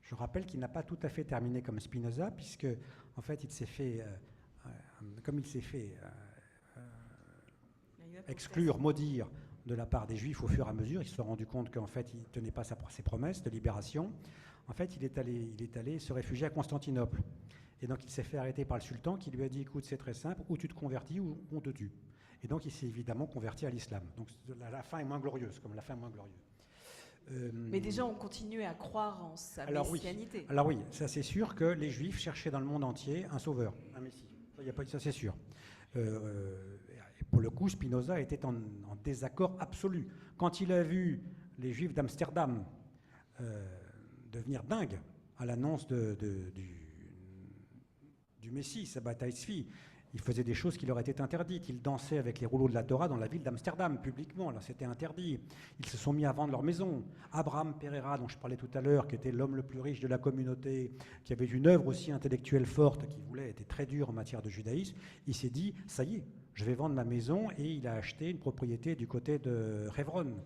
Je rappelle qu'il n'a pas tout à fait terminé comme Spinoza, puisque, en fait, il s'est fait exclure, maudire de la part des Juifs au fur et à mesure. Il se rendu compte qu'en fait, il ne tenait pas ses promesses de libération. En fait, il est allé se réfugier à Constantinople. Et donc, il s'est fait arrêter par le sultan qui lui a dit, écoute, c'est très simple, ou tu te convertis ou on te tue. Et donc, il s'est évidemment converti à l'islam. Donc, la fin est moins glorieuse, comme la fin est moins glorieuse. Mais déjà, on continuait à croire en sa messianité. Alors oui, ça c'est sûr que les Juifs cherchaient dans le monde entier un sauveur, un Messie. Ça c'est sûr. Pour le coup, Spinoza était en désaccord absolu. Quand il a vu les Juifs d'Amsterdam devenir dingues à l'annonce du Messie, Shabtai Tzvi, il faisait des choses qui leur étaient interdites. Il dansait avec les rouleaux de la Torah dans la ville d'Amsterdam, publiquement. Là, c'était interdit. Ils se sont mis à vendre leur maison. Abraham Pereira, dont je parlais tout à l'heure, qui était l'homme le plus riche de la communauté, qui avait une œuvre aussi intellectuelle forte, qui était très dur en matière de judaïsme, il s'est dit, ça y est, je vais vendre ma maison, et il a acheté une propriété du côté de Hebron.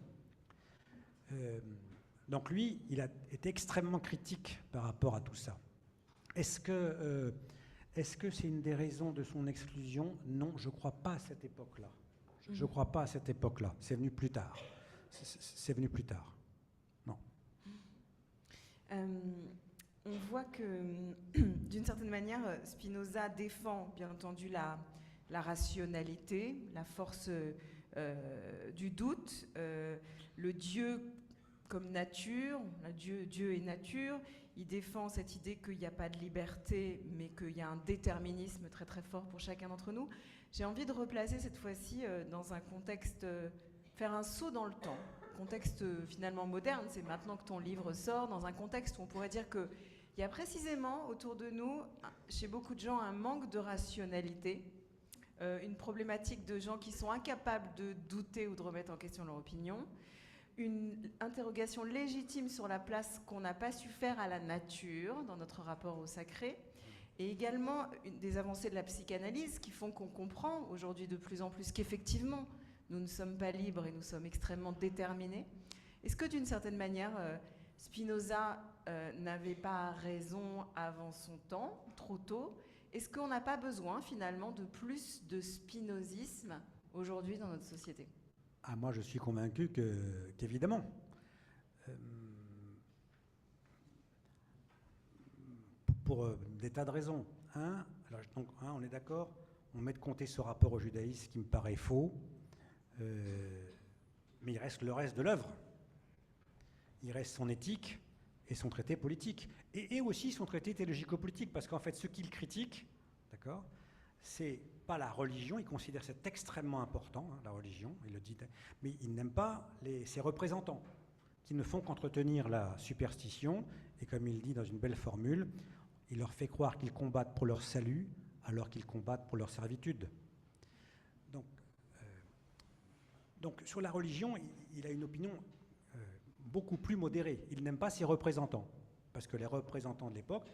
Donc lui, il a été extrêmement critique par rapport à tout ça. Est-ce que c'est une des raisons de son exclusion? Non, je ne crois pas à cette époque-là. Je ne crois pas à cette époque-là. C'est venu plus tard. C'est venu plus tard. Non. On voit que, d'une certaine manière, Spinoza défend, bien entendu, la rationalité, la force du doute, le Dieu comme nature, Dieu est nature. Il défend cette idée qu'il n'y a pas de liberté, mais qu'il y a un déterminisme très très fort pour chacun d'entre nous. J'ai envie de replacer cette fois-ci dans un contexte, faire un saut dans le temps, contexte finalement moderne, c'est maintenant que ton livre sort, dans un contexte où on pourrait dire qu'il y a précisément autour de nous, chez beaucoup de gens, un manque de rationalité, une problématique de gens qui sont incapables de douter ou de remettre en question leur opinion, une interrogation légitime sur la place qu'on n'a pas su faire à la nature dans notre rapport au sacré, et également des avancées de la psychanalyse qui font qu'on comprend aujourd'hui de plus en plus qu'effectivement, nous ne sommes pas libres et nous sommes extrêmement déterminés. Est-ce que d'une certaine manière, Spinoza n'avait pas raison avant son temps, trop tôt? Est-ce qu'on n'a pas besoin finalement de plus de spinozisme aujourd'hui dans notre société? Ah, moi, je suis convaincu qu'évidemment. Pour des tas de raisons. On est d'accord, on met de côté ce rapport au judaïsme qui me paraît faux, mais il reste le reste de l'œuvre. Il reste son éthique et son traité politique. Et aussi son traité théologico-politique, parce qu'en fait, ce qu'il critique, d'accord, c'est pas la religion, il considère c'est extrêmement important, la religion, il le dit, mais il n'aime pas ses représentants. qui ne font qu'entretenir la superstition, et comme il dit dans une belle formule, il leur fait croire qu'ils combattent pour leur salut, alors qu'ils combattent pour leur servitude. Donc sur la religion, il a une opinion beaucoup plus modérée. Il n'aime pas ses représentants, parce que les représentants de l'époque,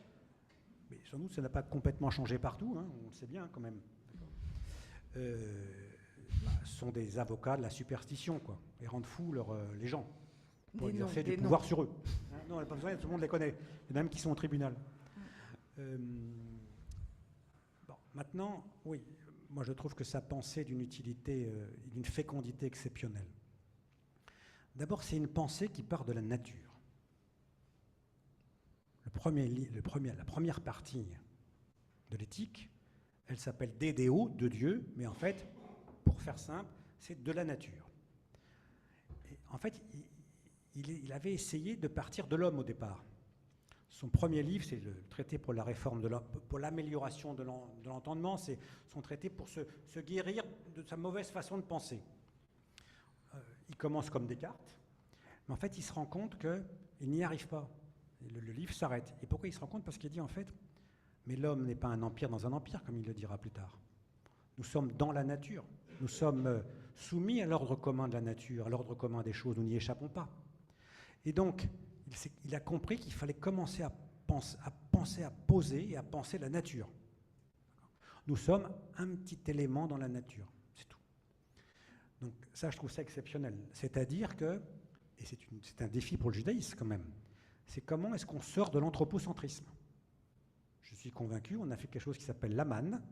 mais sans doute ça n'a pas complètement changé partout, hein, on le sait bien quand même, sont des avocats de la superstition, quoi, et rendent fous les gens, pour exercer du pouvoir sur eux. Non, on n'a pas besoin, tout le monde les connaît, il y en a même qui sont au tribunal. Bon, maintenant, oui, moi je trouve que sa pensée d'une utilité, d'une fécondité exceptionnelle. D'abord, c'est une pensée qui part de la nature. La première partie de l'éthique, elle s'appelle Dédéo, de Dieu, mais en fait, pour faire simple, c'est de la nature. Et en fait, il avait essayé de partir de l'homme au départ. Son premier livre, c'est le traité pour la réforme pour l'amélioration de l'entendement, c'est son traité pour se guérir de sa mauvaise façon de penser. Il commence comme Descartes, mais en fait, il se rend compte qu'il n'y arrive pas. Le livre s'arrête. Et pourquoi il se rend compte? Parce qu'il dit en fait, mais l'homme n'est pas un empire dans un empire, comme il le dira plus tard. Nous sommes dans la nature. Nous sommes soumis à l'ordre commun de la nature, à l'ordre commun des choses. Nous n'y échappons pas. Et donc, il a compris qu'il fallait commencer à penser, à poser et à penser la nature. Nous sommes un petit élément dans la nature, c'est tout. Donc ça, je trouve ça exceptionnel. C'est-à-dire que, et c'est un défi pour le judaïsme quand même, c'est comment est-ce qu'on sort de l'anthropocentrisme. Je suis convaincu, on a fait quelque chose qui s'appelle l'Aman,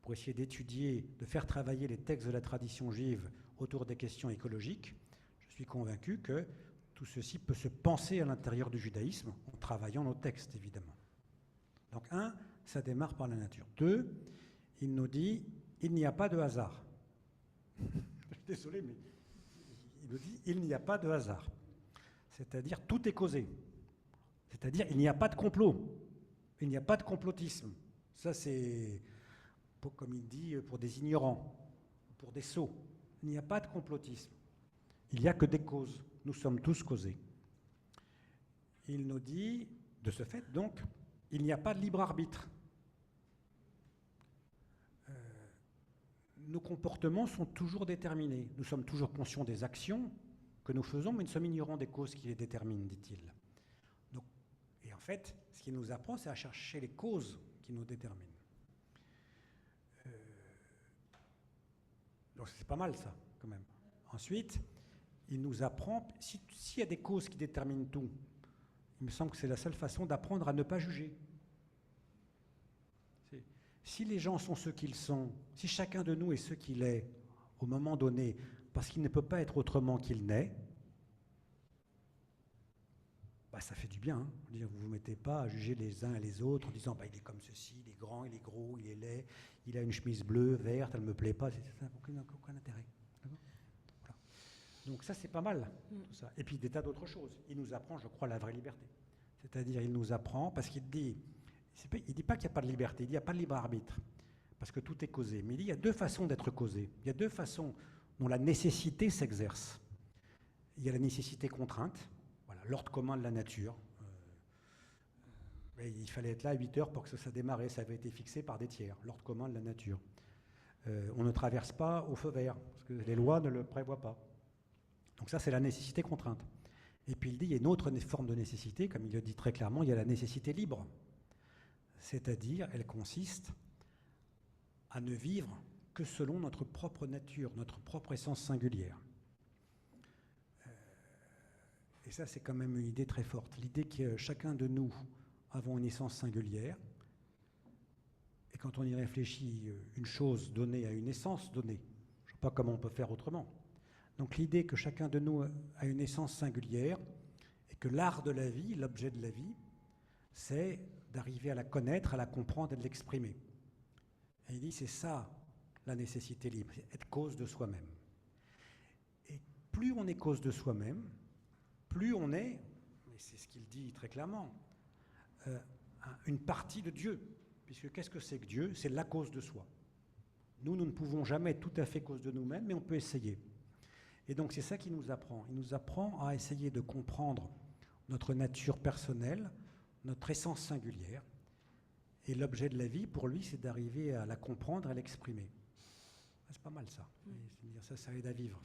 pour essayer d'étudier, de faire travailler les textes de la tradition juive autour des questions écologiques. Je suis convaincu que tout ceci peut se penser à l'intérieur du judaïsme en travaillant nos textes, évidemment. Donc, ça démarre par la nature. 2, il nous dit, il n'y a pas de hasard. Je suis désolé, mais il nous dit, il n'y a pas de hasard. C'est-à-dire, tout est causé. C'est-à-dire, il n'y a pas de complot. Il n'y a pas de complotisme. Ça, c'est, comme il dit, pour des ignorants, pour des sots. Il n'y a pas de complotisme. Il n'y a que des causes. Nous sommes tous causés. Il nous dit, de ce fait, donc, il n'y a pas de libre arbitre. Nos comportements sont toujours déterminés. Nous sommes toujours conscients des actions que nous faisons, mais nous sommes ignorants des causes qui les déterminent, dit-il. Donc, et en fait, ce qu'il nous apprend, c'est à chercher les causes qui nous déterminent. Donc c'est pas mal, ça, quand même. Ensuite, il nous apprend, s'il y a des causes qui déterminent tout, il me semble que c'est la seule façon d'apprendre à ne pas juger. Si les gens sont ce qu'ils sont, si chacun de nous est ce qu'il est au moment donné, parce qu'il ne peut pas être autrement qu'il n'est, bah ça fait du bien. Hein. Vous ne vous mettez pas à juger les uns et les autres en disant bah, il est comme ceci, il est grand, il est gros, il est laid, il a une chemise bleue, verte, elle ne me plaît pas, ça n'a aucun intérêt. Voilà. Donc ça, c'est pas mal. Tout ça. Et puis des tas d'autres choses. Il nous apprend, je crois, la vraie liberté. C'est-à-dire, il nous apprend, parce qu'il dit, il dit pas qu'il n'y a pas de liberté, il dit qu'il n'y a pas de libre arbitre, parce que tout est causé. Mais il dit qu'il y a deux façons d'être causé. Il y a deux façons dont la nécessité s'exerce. Il y a la nécessité contrainte, voilà, l'ordre commun de la nature. Il fallait être là à 8 heures pour que ça démarrait, ça avait été fixé par des tiers, l'ordre commun de la nature. On ne traverse pas au feu vert, parce que les lois ne le prévoient pas. Donc ça, c'est la nécessité contrainte. Et puis il dit, il y a une autre forme de nécessité, comme il le dit très clairement, il y a la nécessité libre. C'est-à-dire, elle consiste à ne vivre que selon notre propre nature, notre propre essence singulière. Et ça, c'est quand même une idée très forte. L'idée que chacun de nous avons une essence singulière, et quand on y réfléchit, une chose donnée à une essence donnée, je ne sais pas comment on peut faire autrement. Donc l'idée que chacun de nous a une essence singulière, et que l'art de la vie, l'objet de la vie, c'est d'arriver à la connaître, à la comprendre et de l'exprimer. Et il dit, c'est ça la nécessité libre, c'est être cause de soi-même. Et plus on est cause de soi-même, plus on est, et c'est ce qu'il dit très clairement, une partie de Dieu. Puisque qu'est-ce que c'est que Dieu? C'est la cause de soi. Nous ne pouvons jamais être tout à fait cause de nous-mêmes, mais on peut essayer. Et donc c'est ça qu'il nous apprend. Il nous apprend à essayer de comprendre notre nature personnelle, notre essence singulière. Et l'objet de la vie, pour lui, c'est d'arriver à la comprendre, à l'exprimer. C'est pas mal ça. Ça aide à vivre.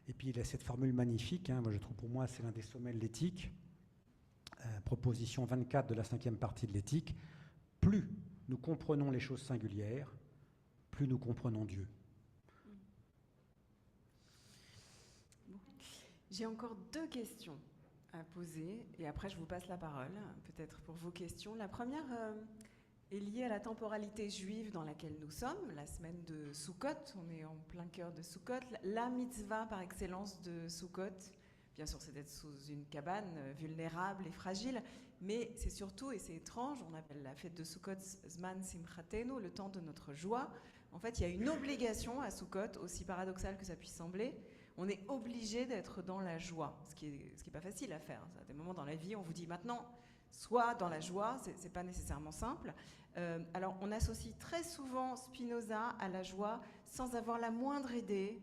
Et puis il a cette formule magnifique, moi je trouve, pour moi c'est l'un des sommets de l'éthique, proposition 24 de la 5e partie de l'éthique. Plus nous comprenons les choses singulières, plus nous comprenons Dieu. J'ai encore 2 questions à poser et après je vous passe la parole, peut-être pour vos questions. La première est liée à la temporalité juive dans laquelle nous sommes, la semaine de Sukkot. On est en plein cœur de Sukkot. La mitzvah par excellence de Sukkot, bien sûr, c'est d'être sous une cabane vulnérable et fragile, mais c'est surtout, et c'est étrange, on appelle la fête de Sukkot Zman Simchatenu, le temps de notre joie. En fait, il y a une obligation à Sukkot, aussi paradoxal que ça puisse sembler. On est obligé d'être dans la joie, ce qui est pas facile à faire. À des moments dans la vie, on vous dit maintenant, soit dans la joie, c'est pas nécessairement simple. Alors, on associe très souvent Spinoza à la joie sans avoir la moindre idée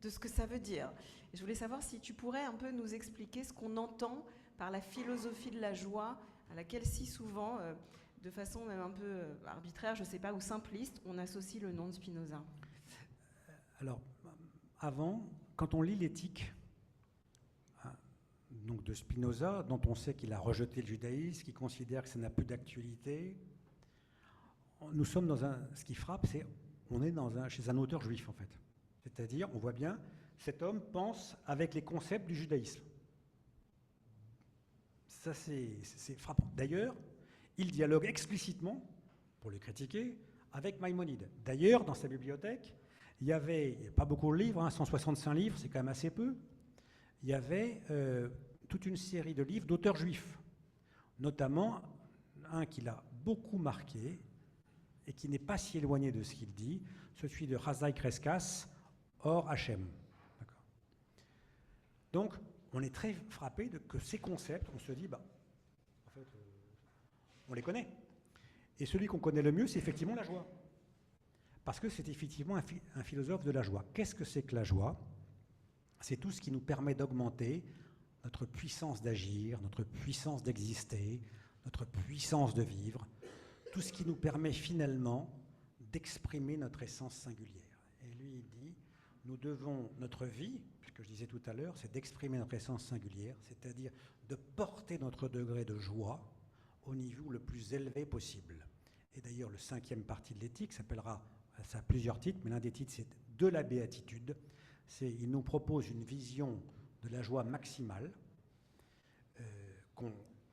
de ce que ça veut dire. Et je voulais savoir si tu pourrais un peu nous expliquer ce qu'on entend par la philosophie de la joie, à laquelle si souvent, de façon même un peu arbitraire, je sais pas, ou simpliste, on associe le nom de Spinoza. Alors, avant, quand on lit l'éthique donc de Spinoza, dont on sait qu'il a rejeté le judaïsme, qu'il considère que ça n'a plus d'actualité, nous sommes dans un... Ce qui frappe, c'est on est chez un auteur juif, en fait. C'est-à-dire, on voit bien, cet homme pense avec les concepts du judaïsme. Ça, c'est frappant. D'ailleurs, il dialogue explicitement, pour le critiquer, avec Maïmonide. D'ailleurs, dans sa bibliothèque, il n'y avait pas beaucoup de livres, 165 livres, c'est quand même assez peu. Il y avait toute une série de livres d'auteurs juifs, notamment un qui l'a beaucoup marqué et qui n'est pas si éloigné de ce qu'il dit, celui de Chazai Crescas, Or Hachem. Donc, on est très frappé que ces concepts, on se dit, en fait, on les connaît. Et celui qu'on connaît le mieux, c'est effectivement la joie. Parce que c'est effectivement un philosophe de la joie. Qu'est-ce que c'est que la joie? C'est tout ce qui nous permet d'augmenter notre puissance d'agir, notre puissance d'exister, notre puissance de vivre, tout ce qui nous permet finalement d'exprimer notre essence singulière. Et lui, il dit, nous devons, notre vie, puisque je disais tout à l'heure, c'est d'exprimer notre essence singulière, c'est-à-dire de porter notre degré de joie au niveau le plus élevé possible. Et d'ailleurs, le 5e partie de l'éthique s'appellera, ça a plusieurs titres, mais l'un des titres, c'est de la béatitude. Il nous propose une vision de la joie maximale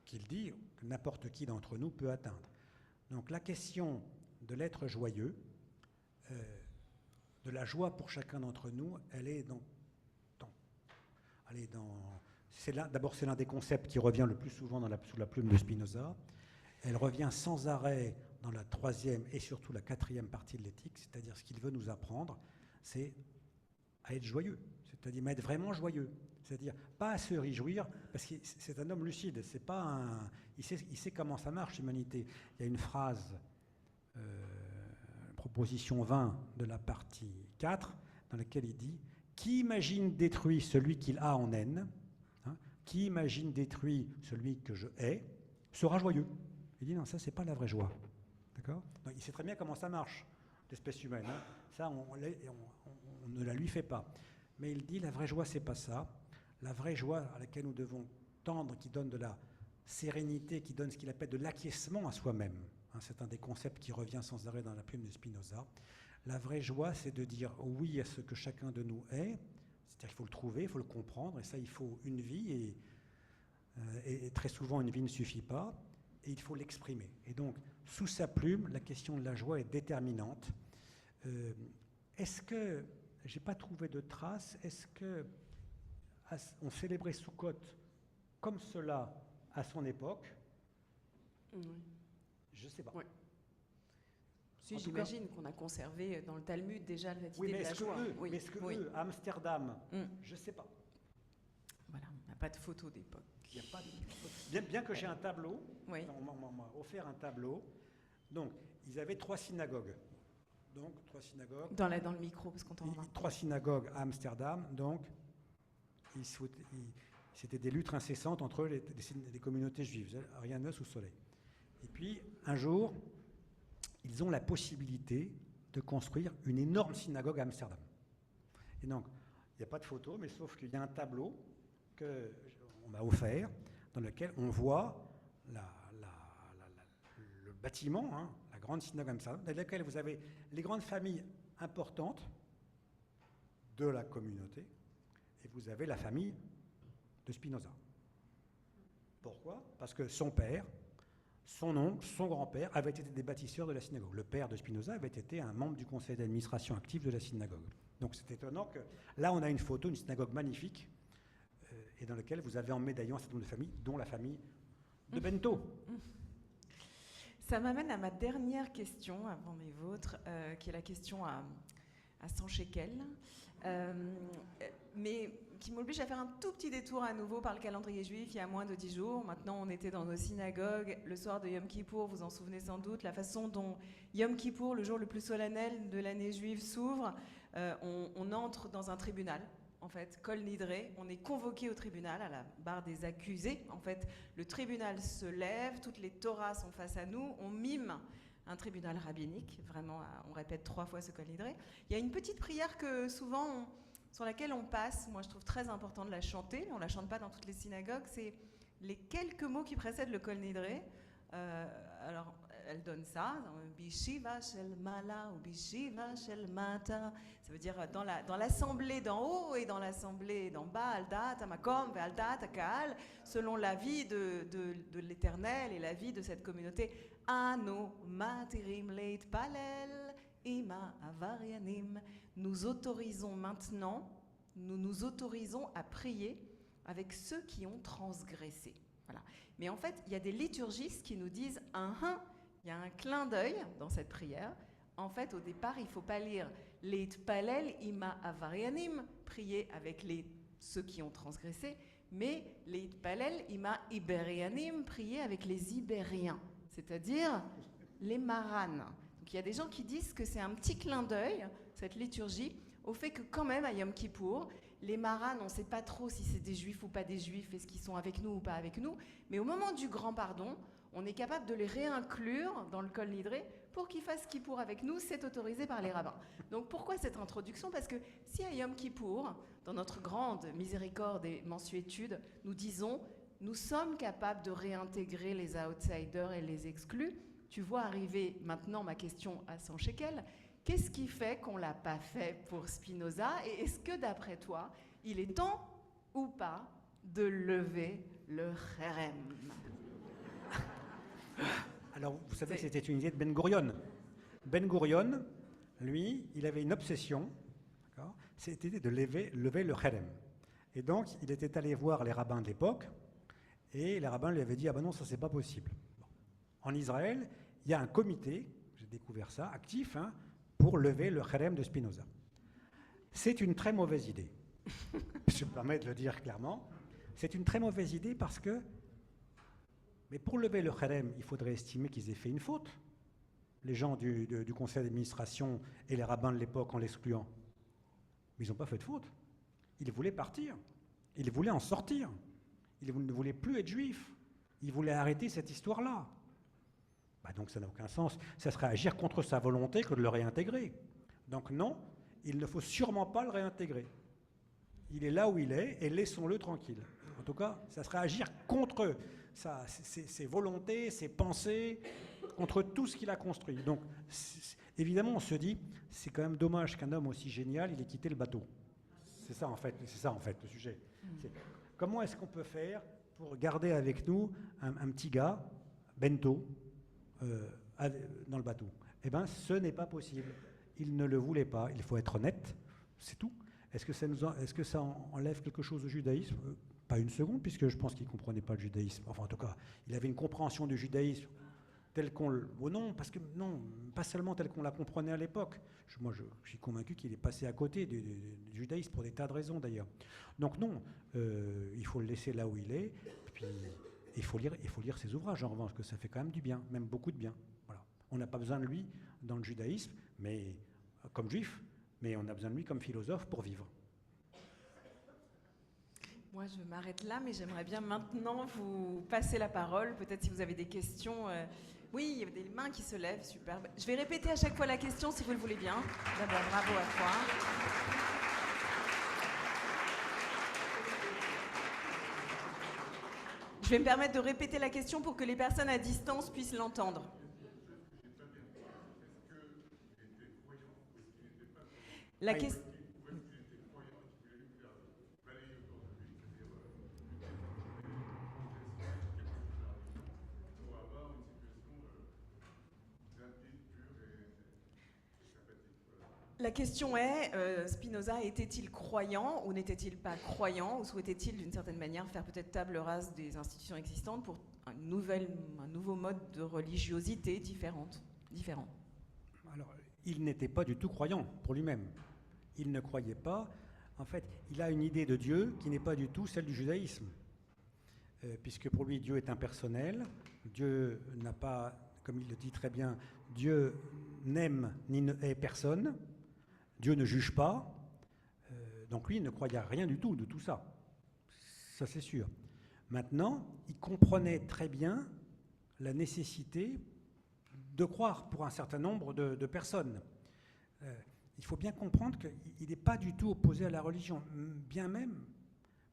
qu'il dit que n'importe qui d'entre nous peut atteindre. Donc la question de l'être joyeux, de la joie pour chacun d'entre nous, elle est d'abord, c'est l'un des concepts qui revient le plus souvent sous la plume de Spinoza. Elle revient sans arrêt dans la 3e et surtout la 4e partie de l'éthique, c'est-à-dire ce qu'il veut nous apprendre, c'est à être joyeux, c'est-à-dire à être vraiment joyeux, c'est-à-dire pas à se réjouir, parce que c'est un homme lucide, c'est pas il sait comment ça marche l'humanité. Il y a une phrase, proposition 20 de la partie 4, dans laquelle il dit « Qui imagine détruit celui qu'il a en haine, qui imagine détruit celui que je hais, sera joyeux. » Il dit « Non, ça, c'est pas la vraie joie. » D'accord ? Il sait très bien comment ça marche, l'espèce humaine. Ça, on ne la lui fait pas. Mais il dit « La vraie joie, c'est pas ça. La vraie joie à laquelle nous devons tendre, qui donne de la sérénité, qui donne ce qu'il appelle de l'acquiescement à soi-même. » C'est un des concepts qui revient sans arrêt dans la plume de Spinoza. La vraie joie, c'est de dire oui à ce que chacun de nous est, c'est-à-dire qu'il faut le trouver, il faut le comprendre, et ça, il faut une vie, et très souvent, une vie ne suffit pas, et il faut l'exprimer. Et donc, sous sa plume, la question de la joie est déterminante. Est-ce que, j'ai pas trouvé de traces, est-ce que on célébrait Sukkot comme cela à son époque? Je ne sais pas. Oui. Si, j'imagine qu'on a conservé dans le Talmud déjà cette idée de la joie. Mais est-ce que eux, à Amsterdam, je ne sais pas. Voilà, on n'a pas de photo d'époque. Il n'y a pas de... Bien que j'ai un tableau, on m'a offert un tableau. Donc, ils avaient 3 synagogues. Donc, 3 synagogues. Dans le micro, parce qu'on t'entend. 3 synagogues à Amsterdam, donc c'était des luttes incessantes entre les communautés juives, rien de neuf sous le soleil. Et puis, un jour, ils ont la possibilité de construire une énorme synagogue à Amsterdam. Et donc, il n'y a pas de photo, mais sauf qu'il y a un tableau qu'on m'a offert, dans lequel on voit le bâtiment, hein, la grande synagogue d'Amsterdam, dans laquelle vous avez les grandes familles importantes de la communauté, et vous avez la famille de Spinoza. Pourquoi? Parce que son père, son oncle, son grand-père avaient été des bâtisseurs de la synagogue. Le père de Spinoza avait été un membre du conseil d'administration actif de la synagogue. Donc c'est étonnant que là on a une photo, une synagogue magnifique, et dans laquelle vous avez en médaillon un certain nombre de familles, dont la famille de Bento. Ça m'amène à ma dernière question, avant les vôtres, qui est la question à 100 shekels, mais qui m'oblige à faire un tout petit détour à nouveau par le calendrier juif il y a moins de 10 jours. Maintenant, on était dans nos synagogues, le soir de Yom Kippour, vous en souvenez sans doute, la façon dont Yom Kippour, le jour le plus solennel de l'année juive, s'ouvre. On entre dans un tribunal. En fait, Kol Nidre, on est convoqué au tribunal, à la barre des accusés. En fait, le tribunal se lève, toutes les Torahs sont face à nous, on mime un tribunal rabbinique, vraiment, on répète 3 fois ce Kol Nidre. Il y a une petite prière que souvent, sur laquelle on passe, moi je trouve très important de la chanter, mais on ne la chante pas dans toutes les synagogues, c'est les quelques mots qui précèdent le Kol Nidre. Alors, elle donne ça, Bishiva shel mala ou Bishiva shel mata. Ça veut dire dans l'assemblée d'en haut et dans l'assemblée d'en bas, Aldat, Amakom, Aldat, Akal, selon la vie de l'Éternel et la vie de cette communauté. Ano matirim leit palel ima avarianim. Nous autorisons maintenant, nous nous autorisons à prier avec ceux qui ont transgressé. Voilà. Mais en fait, il y a des liturgistes qui nous disent il y a un clin d'œil dans cette prière. En fait, au départ, il ne faut pas lire Leit palel ima avarianim, prier avec ceux qui ont transgressé, mais Leit palel ima iberianim, prier avec les Ibériens, c'est-à-dire les Maranes. Donc il y a des gens qui disent que c'est un petit clin d'œil, cette liturgie, au fait que quand même, à Yom Kippour, les Maranes, on ne sait pas trop si c'est des Juifs ou pas des Juifs, est-ce qu'ils sont avec nous ou pas avec nous, mais au moment du grand pardon, on est capable de les réinclure dans le Kol Nidre pour qu'ils fassent Kippour avec nous, c'est autorisé par les rabbins. Donc pourquoi cette introduction? Parce que si à Yom Kippour, dans notre grande miséricorde et mensuétude, nous disons « nous sommes capables de réintégrer les outsiders et les exclus », tu vois arriver maintenant ma question à 100 shekels, qu'est-ce qui fait qu'on ne l'a pas fait pour Spinoza? Et est-ce que d'après toi, il est temps ou pas de lever le cherem? Alors, vous savez que c'était une idée de Ben Gurion. Ben Gurion, lui, il avait une obsession, c'était de lever le cherem. Et donc, il était allé voir les rabbins de l'époque, et les rabbins lui avaient dit « Ah ben non, ça c'est pas possible ». En Israël, il y a un comité, j'ai découvert ça, actif, pour lever le cherem de Spinoza. C'est une très mauvaise idée. Je me permets de le dire clairement. C'est une très mauvaise idée parce que, mais pour lever le cherem, il faudrait estimer qu'ils aient fait une faute. Les gens du conseil d'administration et les rabbins de l'époque en l'excluant. Mais ils n'ont pas fait de faute. Ils voulaient partir. Ils voulaient en sortir. Ils ne voulaient plus être juifs. Ils voulaient arrêter cette histoire-là. Donc ça n'a aucun sens. Ça serait agir contre sa volonté que de le réintégrer. Donc non, il ne faut sûrement pas le réintégrer. Il est là où il est et laissons-le tranquille. En tout cas, ça serait agir contre ses volontés, ses pensées, contre tout ce qu'il a construit. Donc évidemment, on se dit, c'est quand même dommage qu'un homme aussi génial, il ait quitté le bateau. C'est ça en fait le sujet. Comment est-ce qu'on peut faire pour garder avec nous un petit gars, Bento, dans le bateau? Eh bien, ce n'est pas possible. Il ne le voulait pas. Il faut être honnête, c'est tout. Est-ce que ça enlève quelque chose au judaïsme? Pas une seconde, puisque je pense qu'il ne comprenait pas le judaïsme. Enfin, en tout cas, il avait une compréhension du judaïsme tel qu'on le... Oh non, parce que non, pas seulement tel qu'on la comprenait à l'époque. Moi, je suis convaincu qu'il est passé à côté du judaïsme pour des tas de raisons, d'ailleurs. Donc non, il faut le laisser là où il est, puis il faut lire ses ouvrages, en revanche, que ça fait quand même du bien, même beaucoup de bien. Voilà. On n'a pas besoin de lui dans le judaïsme, mais comme juif, mais on a besoin de lui comme philosophe pour vivre. Moi, je m'arrête là, mais j'aimerais bien maintenant vous passer la parole. Peut-être si vous avez des questions. Oui, il y a des mains qui se lèvent, superbe. Je vais répéter à chaque fois la question si vous le voulez bien. D'abord, bravo à toi. Je vais me permettre de répéter la question pour que les personnes à distance puissent l'entendre. La question. La question est, Spinoza était-il croyant ou n'était-il pas croyant, ou souhaitait-il d'une certaine manière faire peut-être table rase des institutions existantes pour un nouveau mode de religiosité différent? Alors, il n'était pas du tout croyant pour lui-même. Il ne croyait pas. En fait, il a une idée de Dieu qui n'est pas du tout celle du judaïsme. Puisque pour lui, Dieu est impersonnel. Dieu n'a pas, comme il le dit très bien, Dieu n'aime ni ne hait personne. Dieu ne juge pas, donc lui, il ne croyait à rien du tout de tout ça. Ça, c'est sûr. Maintenant, il comprenait très bien la nécessité de croire pour un certain nombre de personnes. Il faut bien comprendre qu'il n'est pas du tout opposé à la religion, bien même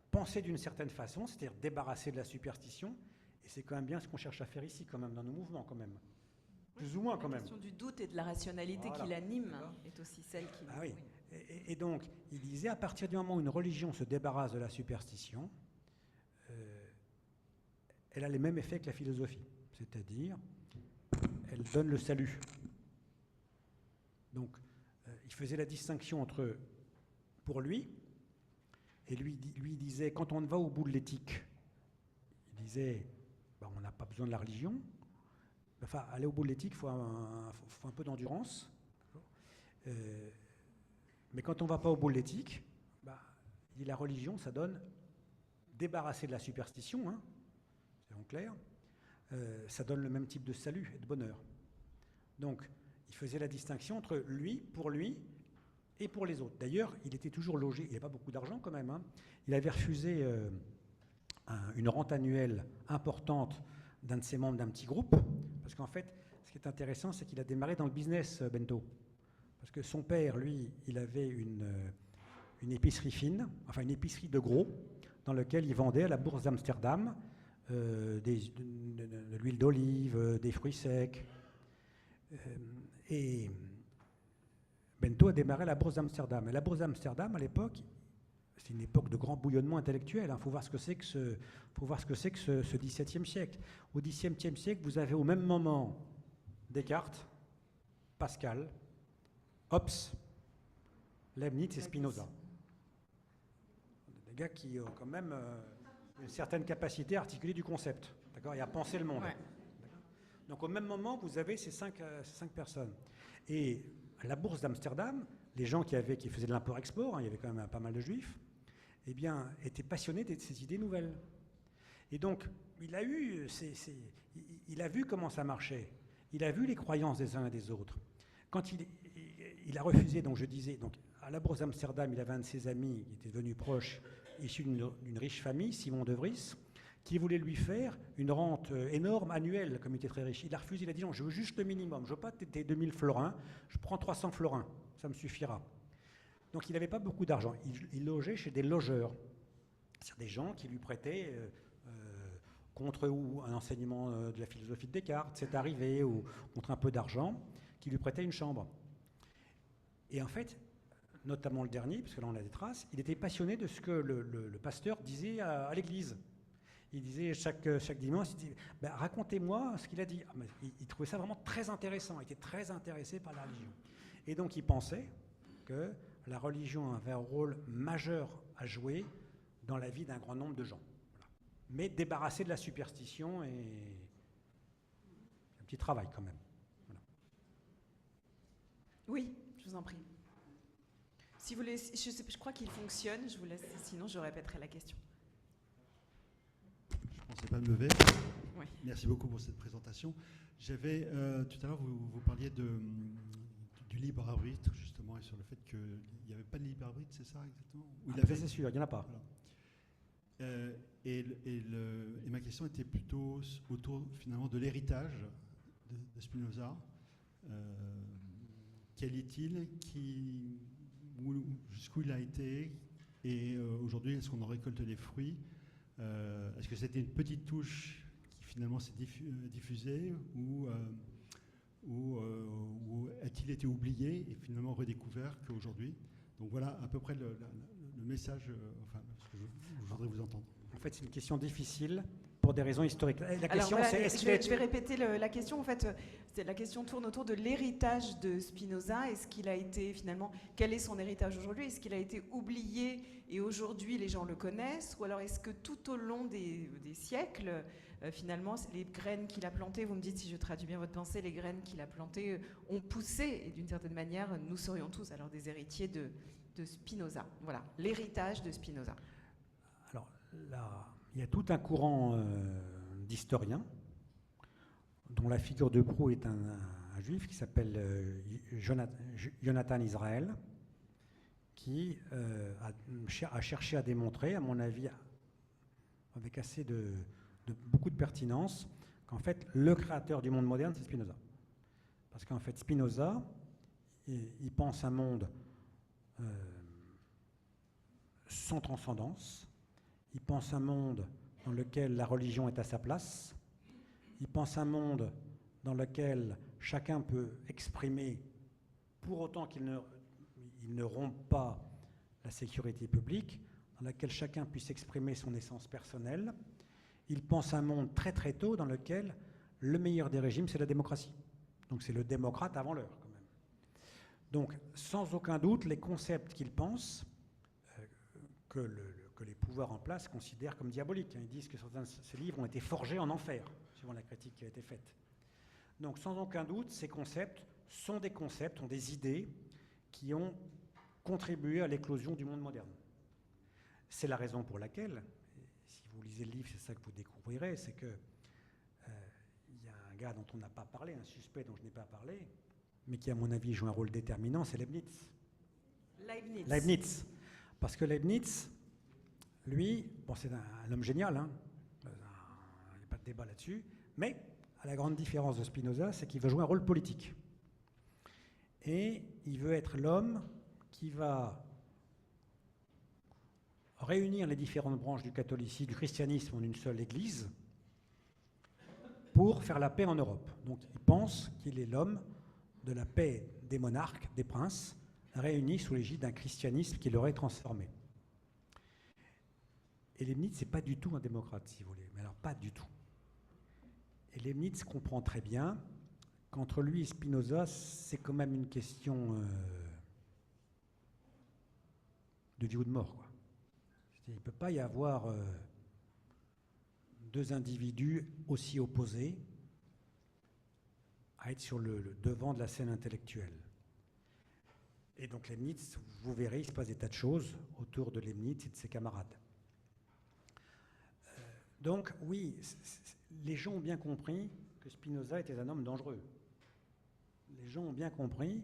penser d'une certaine façon, c'est-à-dire débarrasser de la superstition, et c'est quand même bien ce qu'on cherche à faire ici, quand même, dans nos mouvements, quand même. Plus ou moins, quand même. La question du doute et de la rationalité qui l'anime est aussi celle qui... Ah oui. Et donc, il disait, à partir du moment où une religion se débarrasse de la superstition, elle a les mêmes effets que la philosophie. C'est-à-dire, elle donne le salut. Donc, il faisait la distinction entre, pour lui, et lui disait, quand on va au bout de l'éthique, il disait, on n'a pas besoin de la religion. Enfin, aller au bout de l'éthique, il faut un peu d'endurance. Mais quand on ne va pas au bout de l'éthique, il dit la religion, ça donne débarrasser de la superstition, hein, c'est en clair, ça donne le même type de salut et de bonheur. Donc, il faisait la distinction entre lui, et pour les autres. D'ailleurs, il était toujours logé, il n'avait pas beaucoup d'argent quand même, hein. Il avait refusé une rente annuelle importante d'un de ses membres d'un petit groupe, parce qu'en fait, ce qui est intéressant, c'est qu'il a démarré dans le business, Bento. Parce que son père, lui, il avait une épicerie fine, enfin une épicerie de gros, dans laquelle il vendait à la bourse d'Amsterdam de l'huile d'olive, des fruits secs. Et Bento a démarré à la bourse d'Amsterdam. Et la bourse d'Amsterdam, à l'époque, c'est une époque de grand bouillonnement intellectuel. Il faut voir ce que c'est que ce XVIIe siècle. Au XVIIe siècle, vous avez au même moment Descartes, Pascal, Hobbes, Leibniz et Spinoza. Des gars qui ont quand même une certaine capacité à articuler du concept, d'accord, et à penser le monde. Ouais. Donc au même moment, vous avez ces cinq personnes. Et à la bourse d'Amsterdam, les gens qui faisaient de l'import-export, hein, il y avait quand même pas mal de juifs, eh bien, étaient passionnés de ces idées nouvelles. Et donc, il a vu comment ça marchait. Il a vu les croyances des uns et des autres. Quand il a refusé, donc je disais, donc à la bourse d'Amsterdam, il avait un de ses amis qui était devenu proche, issu d'une riche famille, Simon de Vries, qui voulait lui faire une rente énorme, annuelle, comme il était très riche. Il a refusé, il a dit non, je veux juste le minimum, je veux pas tes 2000 florins, je prends 300 florins, ça me suffira. Donc il n'avait pas beaucoup d'argent, il logeait chez des logeurs, c'est-à-dire des gens qui lui prêtaient contre ou un enseignement de la philosophie de Descartes, c'est arrivé, ou contre un peu d'argent, qui lui prêtaient une chambre. Et en fait, notamment le dernier, parce que là on a des traces, il était passionné de ce que le pasteur disait à l'église. Il disait chaque dimanche, il disait, racontez-moi ce qu'il a dit. Il trouvait ça vraiment très intéressant, il était très intéressé par la religion. Et donc il pensait que la religion avait un rôle majeur à jouer dans la vie d'un grand nombre de gens. Voilà. Mais débarrassé de la superstition et un petit travail quand même. Voilà. Oui, je vous en prie. Si vous voulez, je crois qu'il fonctionne, je vous laisse, sinon je répéterai la question. Je ne pensais pas me lever. Oui. Merci beaucoup pour cette présentation. J'avais, tout à l'heure, vous parliez du libre arbitre, justement, et sur le fait qu'il n'y avait pas de libre arbitre, c'est ça exactement? C'est sûr, il n'y en a pas. Et ma question était plutôt autour finalement de l'héritage de Spinoza. Quel est-il, jusqu'où il a été, et aujourd'hui est-ce qu'on en récolte les fruits? Est-ce que c'était une petite touche qui finalement s'est diffusée, ou a-t-il été oublié et finalement redécouvert qu'aujourd'hui? Donc voilà à peu près le message, ce que je voudrais vous entendre. En fait, c'est une question difficile pour des raisons historiques. La question, voilà, c'est je vais répéter la question. En fait, la question tourne autour de l'héritage de Spinoza. Est-ce qu'il a été finalement, quel est son héritage aujourd'hui? Est-ce qu'il a été oublié et aujourd'hui les gens le connaissent? Ou alors est-ce que tout au long des siècles, finalement, les graines qu'il a plantées, vous me dites si je traduis bien votre pensée, les graines qu'il a plantées ont poussé, et d'une certaine manière, nous serions tous alors des héritiers de Spinoza. Voilà, l'héritage de Spinoza. Alors là, il y a tout un courant d'historiens, dont la figure de proue est un juif qui s'appelle Jonathan Israel, qui a cherché à démontrer, à mon avis, avec assez beaucoup de pertinence, qu'en fait, le créateur du monde moderne, c'est Spinoza. Parce qu'en fait, Spinoza, il pense un monde sans transcendance. Il pense un monde dans lequel la religion est à sa place. Il pense un monde dans lequel chacun peut exprimer, pour autant qu'il ne rompe pas la sécurité publique, dans lequel chacun puisse exprimer son essence personnelle. Il pense un monde très très tôt dans lequel le meilleur des régimes, c'est la démocratie. Donc c'est le démocrate avant l'heure, quand même. Donc, sans aucun doute, les concepts qu'il pense, que les pouvoirs en place considèrent comme diaboliques. Ils disent que certains de ces livres ont été forgés en enfer, suivant la critique qui a été faite. Donc, sans aucun doute, ces concepts sont des idées qui ont contribué à l'éclosion du monde moderne. C'est la raison pour laquelle, si vous lisez le livre, c'est ça que vous découvrirez, c'est que y a un gars dont on n'a pas parlé, un suspect dont je n'ai pas parlé, mais qui, à mon avis, joue un rôle déterminant, c'est Leibniz. Leibniz. Parce que Leibniz, lui, bon, c'est un homme génial, hein, il n'y a pas de débat là-dessus, mais à la grande différence de Spinoza, c'est qu'il veut jouer un rôle politique. Et il veut être l'homme qui va réunir les différentes branches du catholicisme, du christianisme en une seule église pour faire la paix en Europe. Donc il pense qu'il est l'homme de la paix des monarques, des princes, réunis sous l'égide d'un christianisme qui l'aurait transformé. Et Leibniz, c'est pas du tout un démocrate, si vous voulez, mais alors pas du tout. Et Leibniz comprend très bien qu'entre lui et Spinoza, c'est quand même une question de vie ou de mort, quoi. Il ne peut pas y avoir deux individus aussi opposés à être sur le devant de la scène intellectuelle. Et donc Leibniz, vous verrez, il se passe des tas de choses autour de Leibniz et de ses camarades. Donc oui, les gens ont bien compris que Spinoza était un homme dangereux. Les gens ont bien compris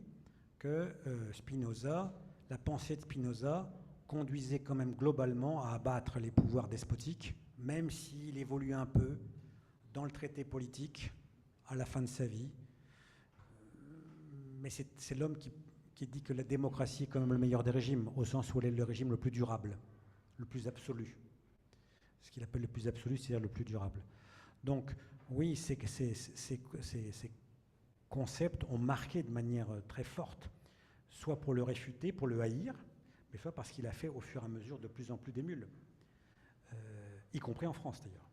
que Spinoza, la pensée de Spinoza, conduisait quand même globalement à abattre les pouvoirs despotiques, même s'il évolue un peu dans le traité politique à la fin de sa vie. Mais c'est l'homme qui dit que la démocratie est quand même le meilleur des régimes, au sens où elle est le régime le plus durable, le plus absolu. Ce qu'il appelle le plus absolu, c'est-à-dire le plus durable. Donc, oui, ces concepts ont marqué de manière très forte, soit pour le réfuter, pour le haïr, mais soit parce qu'il a fait au fur et à mesure de plus en plus d'émules, y compris en France d'ailleurs.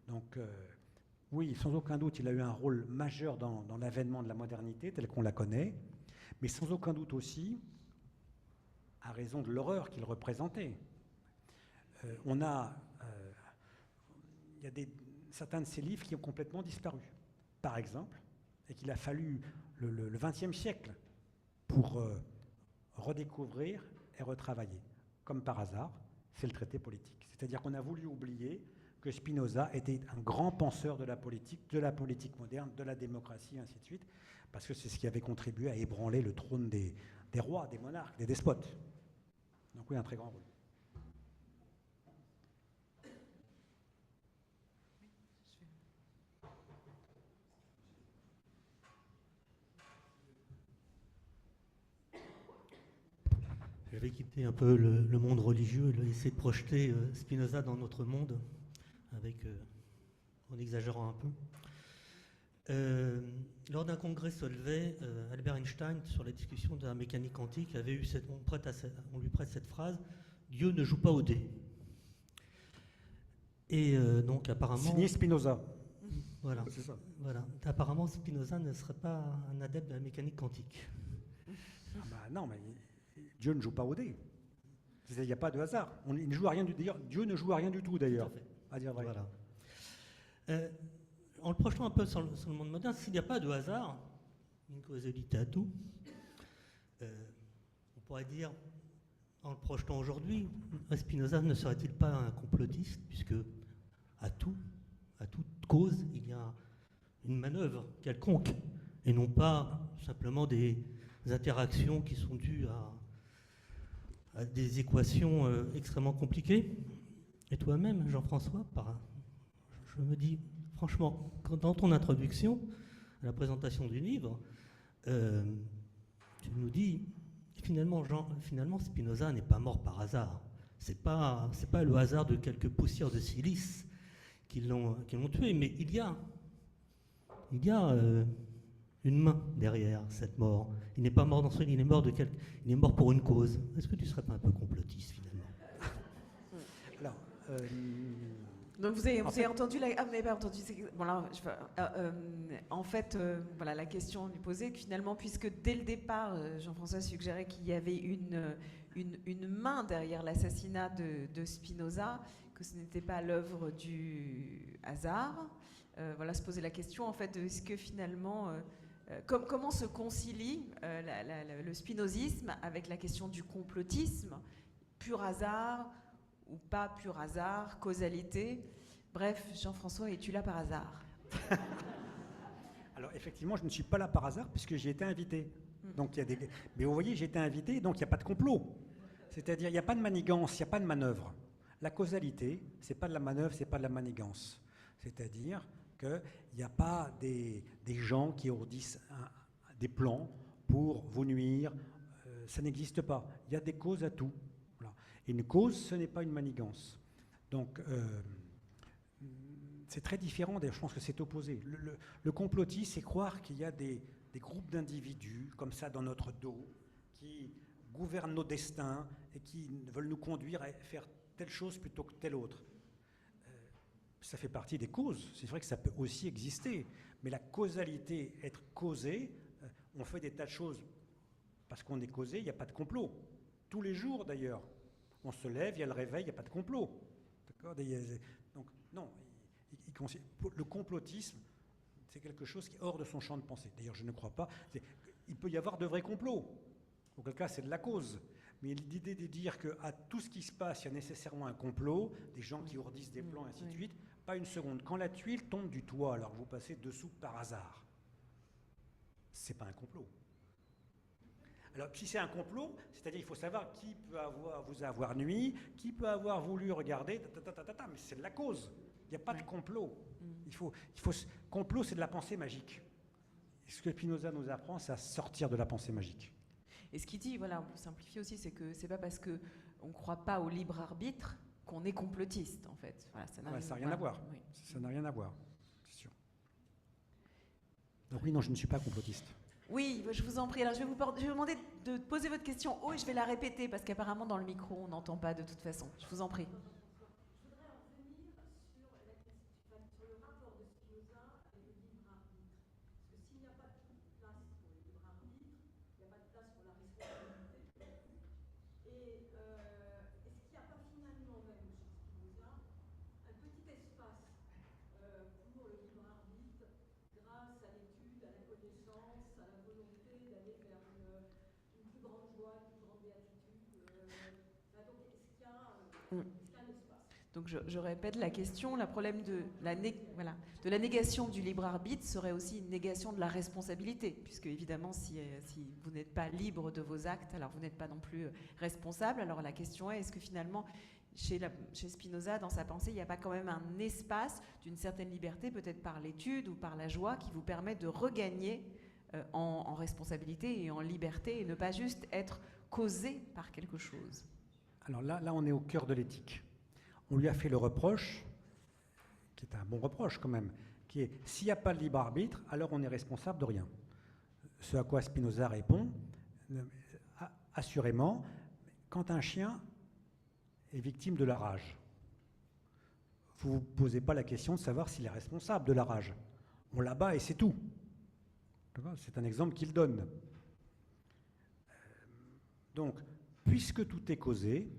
Donc, oui, sans aucun doute, il a eu un rôle majeur dans l'avènement de la modernité telle qu'on la connaît, mais sans aucun doute aussi, à raison de l'horreur qu'il représentait. Il y a certains de ses livres qui ont complètement disparu, par exemple, et qu'il a fallu le XXe siècle pour redécouvrir et retravailler. Comme par hasard, c'est le traité politique. C'est-à-dire qu'on a voulu oublier que Spinoza était un grand penseur de la politique moderne, de la démocratie, ainsi de suite, parce que c'est ce qui avait contribué à ébranler le trône des rois, des monarques, des despotes. Donc oui, un très grand rôle. vais quitter un peu le monde religieux et essayer de projeter Spinoza dans notre monde, en exagérant un peu. Lors d'un congrès Solvay, Albert Einstein, sur la discussion de la mécanique quantique, avait eu on lui prête cette phrase « Dieu ne joue pas au dé ». Et donc apparemment... Signé Spinoza. Voilà, c'est ça. Voilà. Apparemment, Spinoza ne serait pas un adepte de la mécanique quantique. Ah bah non, mais Dieu ne joue pas au dé. Il n'y a pas de hasard. Il ne joue à rien du, d'ailleurs, Dieu ne joue à rien du tout, d'ailleurs. Tout à fait. À dire vrai. Voilà. En le projetant un peu sur le monde moderne, s'il n'y a pas de hasard, une causalité à tout, on pourrait dire, en le projetant aujourd'hui, Spinoza ne serait-il pas un complotiste, puisque à toute cause, il y a une manœuvre quelconque, et non pas simplement des interactions qui sont dues à des équations extrêmement compliquées. Et toi-même, Jean-François, je me dis, franchement, dans ton introduction à la présentation du livre, tu nous dis, finalement, Spinoza n'est pas mort par hasard. C'est pas le hasard de quelques poussières de silice qui l'ont tué, mais il y a une main derrière cette mort. Il n'est pas mort dans son lit, il est mort pour une cause. Est-ce que tu ne serais pas un peu complotiste, finalement? Alors, donc vous avez entendu la... Ah, vous n'avez pas entendu. Bon, là, en fait, voilà, la question lui posait que finalement, puisque dès le départ, Jean-François suggérait qu'il y avait une main derrière l'assassinat de Spinoza, que ce n'était pas l'œuvre du hasard, voilà, se poser la question, en fait, de est-ce que finalement... comment se concilie le spinozisme avec la question du complotisme, pur hasard ou pas pur hasard, causalité. Bref, Jean-François, es-tu là par hasard? Alors effectivement, je ne suis pas là par hasard puisque j'ai été invité. Donc, mais vous voyez, j'ai été invité, donc il n'y a pas de complot. C'est-à-dire, il n'y a pas de manigance, il n'y a pas de manœuvre. La causalité, ce n'est pas de la manœuvre, ce n'est pas de la manigance. C'est-à-dire qu'il n'y a pas des gens qui ourdissent des plans pour vous nuire. Ça n'existe pas. Il y a des causes à tout. Voilà. Et une cause, ce n'est pas une manigance. Donc, c'est très différent. D'ailleurs, je pense que c'est opposé. Le complotisme, c'est croire qu'il y a des groupes d'individus, comme ça, dans notre dos, qui gouvernent nos destins et qui veulent nous conduire à faire telle chose plutôt que telle autre. Ça fait partie des causes. C'est vrai que ça peut aussi exister. Mais la causalité, être causé, on fait des tas de choses parce qu'on est causé, il n'y a pas de complot. Tous les jours, d'ailleurs. On se lève, il y a le réveil, il n'y a pas de complot. D'accord ? Donc, non. Le complotisme, c'est quelque chose qui est hors de son champ de pensée. D'ailleurs, je ne crois pas. Il peut y avoir de vrais complots. Auquel cas, c'est de la cause. Mais l'idée de dire qu'à tout ce qui se passe, il y a nécessairement un complot, des gens qui ourdissent des plans, ainsi de suite, pas une seconde. Quand la tuile tombe du toit, alors que vous passez dessous par hasard, c'est pas un complot. Alors, si c'est un complot, c'est-à-dire il faut savoir qui peut vous avoir nui, qui peut avoir voulu regarder, mais c'est de la cause. Il n'y a pas de complot. Complot, c'est de la pensée magique. Et ce que Spinoza nous apprend, c'est à sortir de la pensée magique. Et ce qu'il dit, voilà, on peut simplifier aussi, c'est que c'est pas parce qu'on ne croit pas au libre arbitre qu'on est complotiste, en fait. Voilà, ça n'a rien à voir. Oui. Ça n'a rien à voir, c'est sûr. Donc oui, non, je ne suis pas complotiste. Oui, je vous en prie. Alors, je vais vous demander de poser votre question haut et je vais la répéter parce qu'apparemment, dans le micro, on n'entend pas de toute façon. Je vous en prie. Donc je répète la question, le problème de la négation du libre arbitre serait aussi une négation de la responsabilité, puisque évidemment si vous n'êtes pas libre de vos actes, alors vous n'êtes pas non plus responsable. Alors la question est-ce que finalement chez Spinoza, dans sa pensée, il n'y a pas quand même un espace d'une certaine liberté, peut-être par l'étude ou par la joie, qui vous permet de regagner en responsabilité et en liberté et ne pas juste être causé par quelque chose. Alors là, on est au cœur de l'éthique. On lui a fait le reproche, qui est un bon reproche quand même, qui est s'il n'y a pas de libre arbitre, alors on est responsable de rien. Ce à quoi Spinoza répond, assurément, quand un chien est victime de la rage, vous ne vous posez pas la question de savoir s'il est responsable de la rage. On l'abat et c'est tout. C'est un exemple qu'il donne. Donc, puisque tout est causé,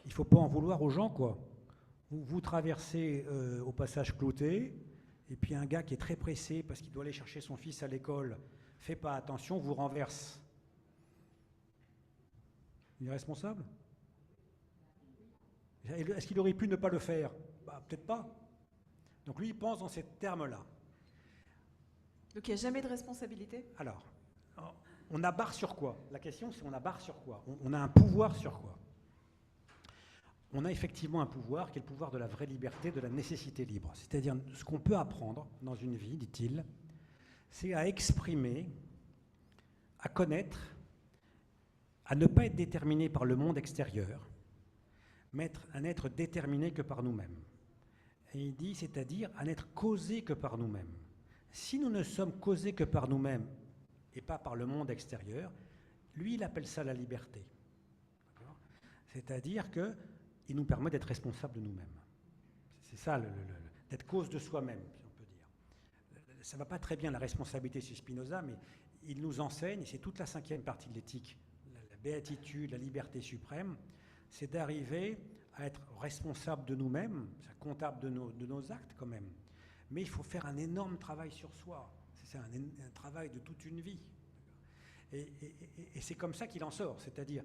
il ne faut pas en vouloir aux gens, quoi. Vous traversez au passage Clotet, et puis un gars qui est très pressé parce qu'il doit aller chercher son fils à l'école, fait pas attention, vous renverse. Il est responsable? Est-ce qu'il aurait pu ne pas le faire? Peut-être pas. Donc lui, il pense dans ces termes-là. Donc il n'y a jamais de responsabilité? Alors, on a barre sur quoi? La question, c'est on a barre sur quoi? On a un pouvoir sur quoi? On a effectivement un pouvoir qui est le pouvoir de la vraie liberté, de la nécessité libre. C'est-à-dire, ce qu'on peut apprendre dans une vie, dit-il, c'est à exprimer, à connaître, à ne pas être déterminé par le monde extérieur, mais à n'être déterminé que par nous-mêmes. Et il dit, c'est-à-dire à n'être causé que par nous-mêmes. Si nous ne sommes causés que par nous-mêmes et pas par le monde extérieur, lui, il appelle ça la liberté. C'est-à-dire qu'il nous permet d'être responsables de nous-mêmes. C'est ça, d'être cause de soi-même, si on peut dire. Ça ne va pas très bien la responsabilité chez Spinoza, mais il nous enseigne, et c'est toute la 5e partie de l'éthique, la béatitude, la liberté suprême, c'est d'arriver à être responsable de nous-mêmes, comptable de nos actes quand même. Mais il faut faire un énorme travail sur soi. C'est un travail de toute une vie. Et c'est comme ça qu'il en sort. C'est-à-dire,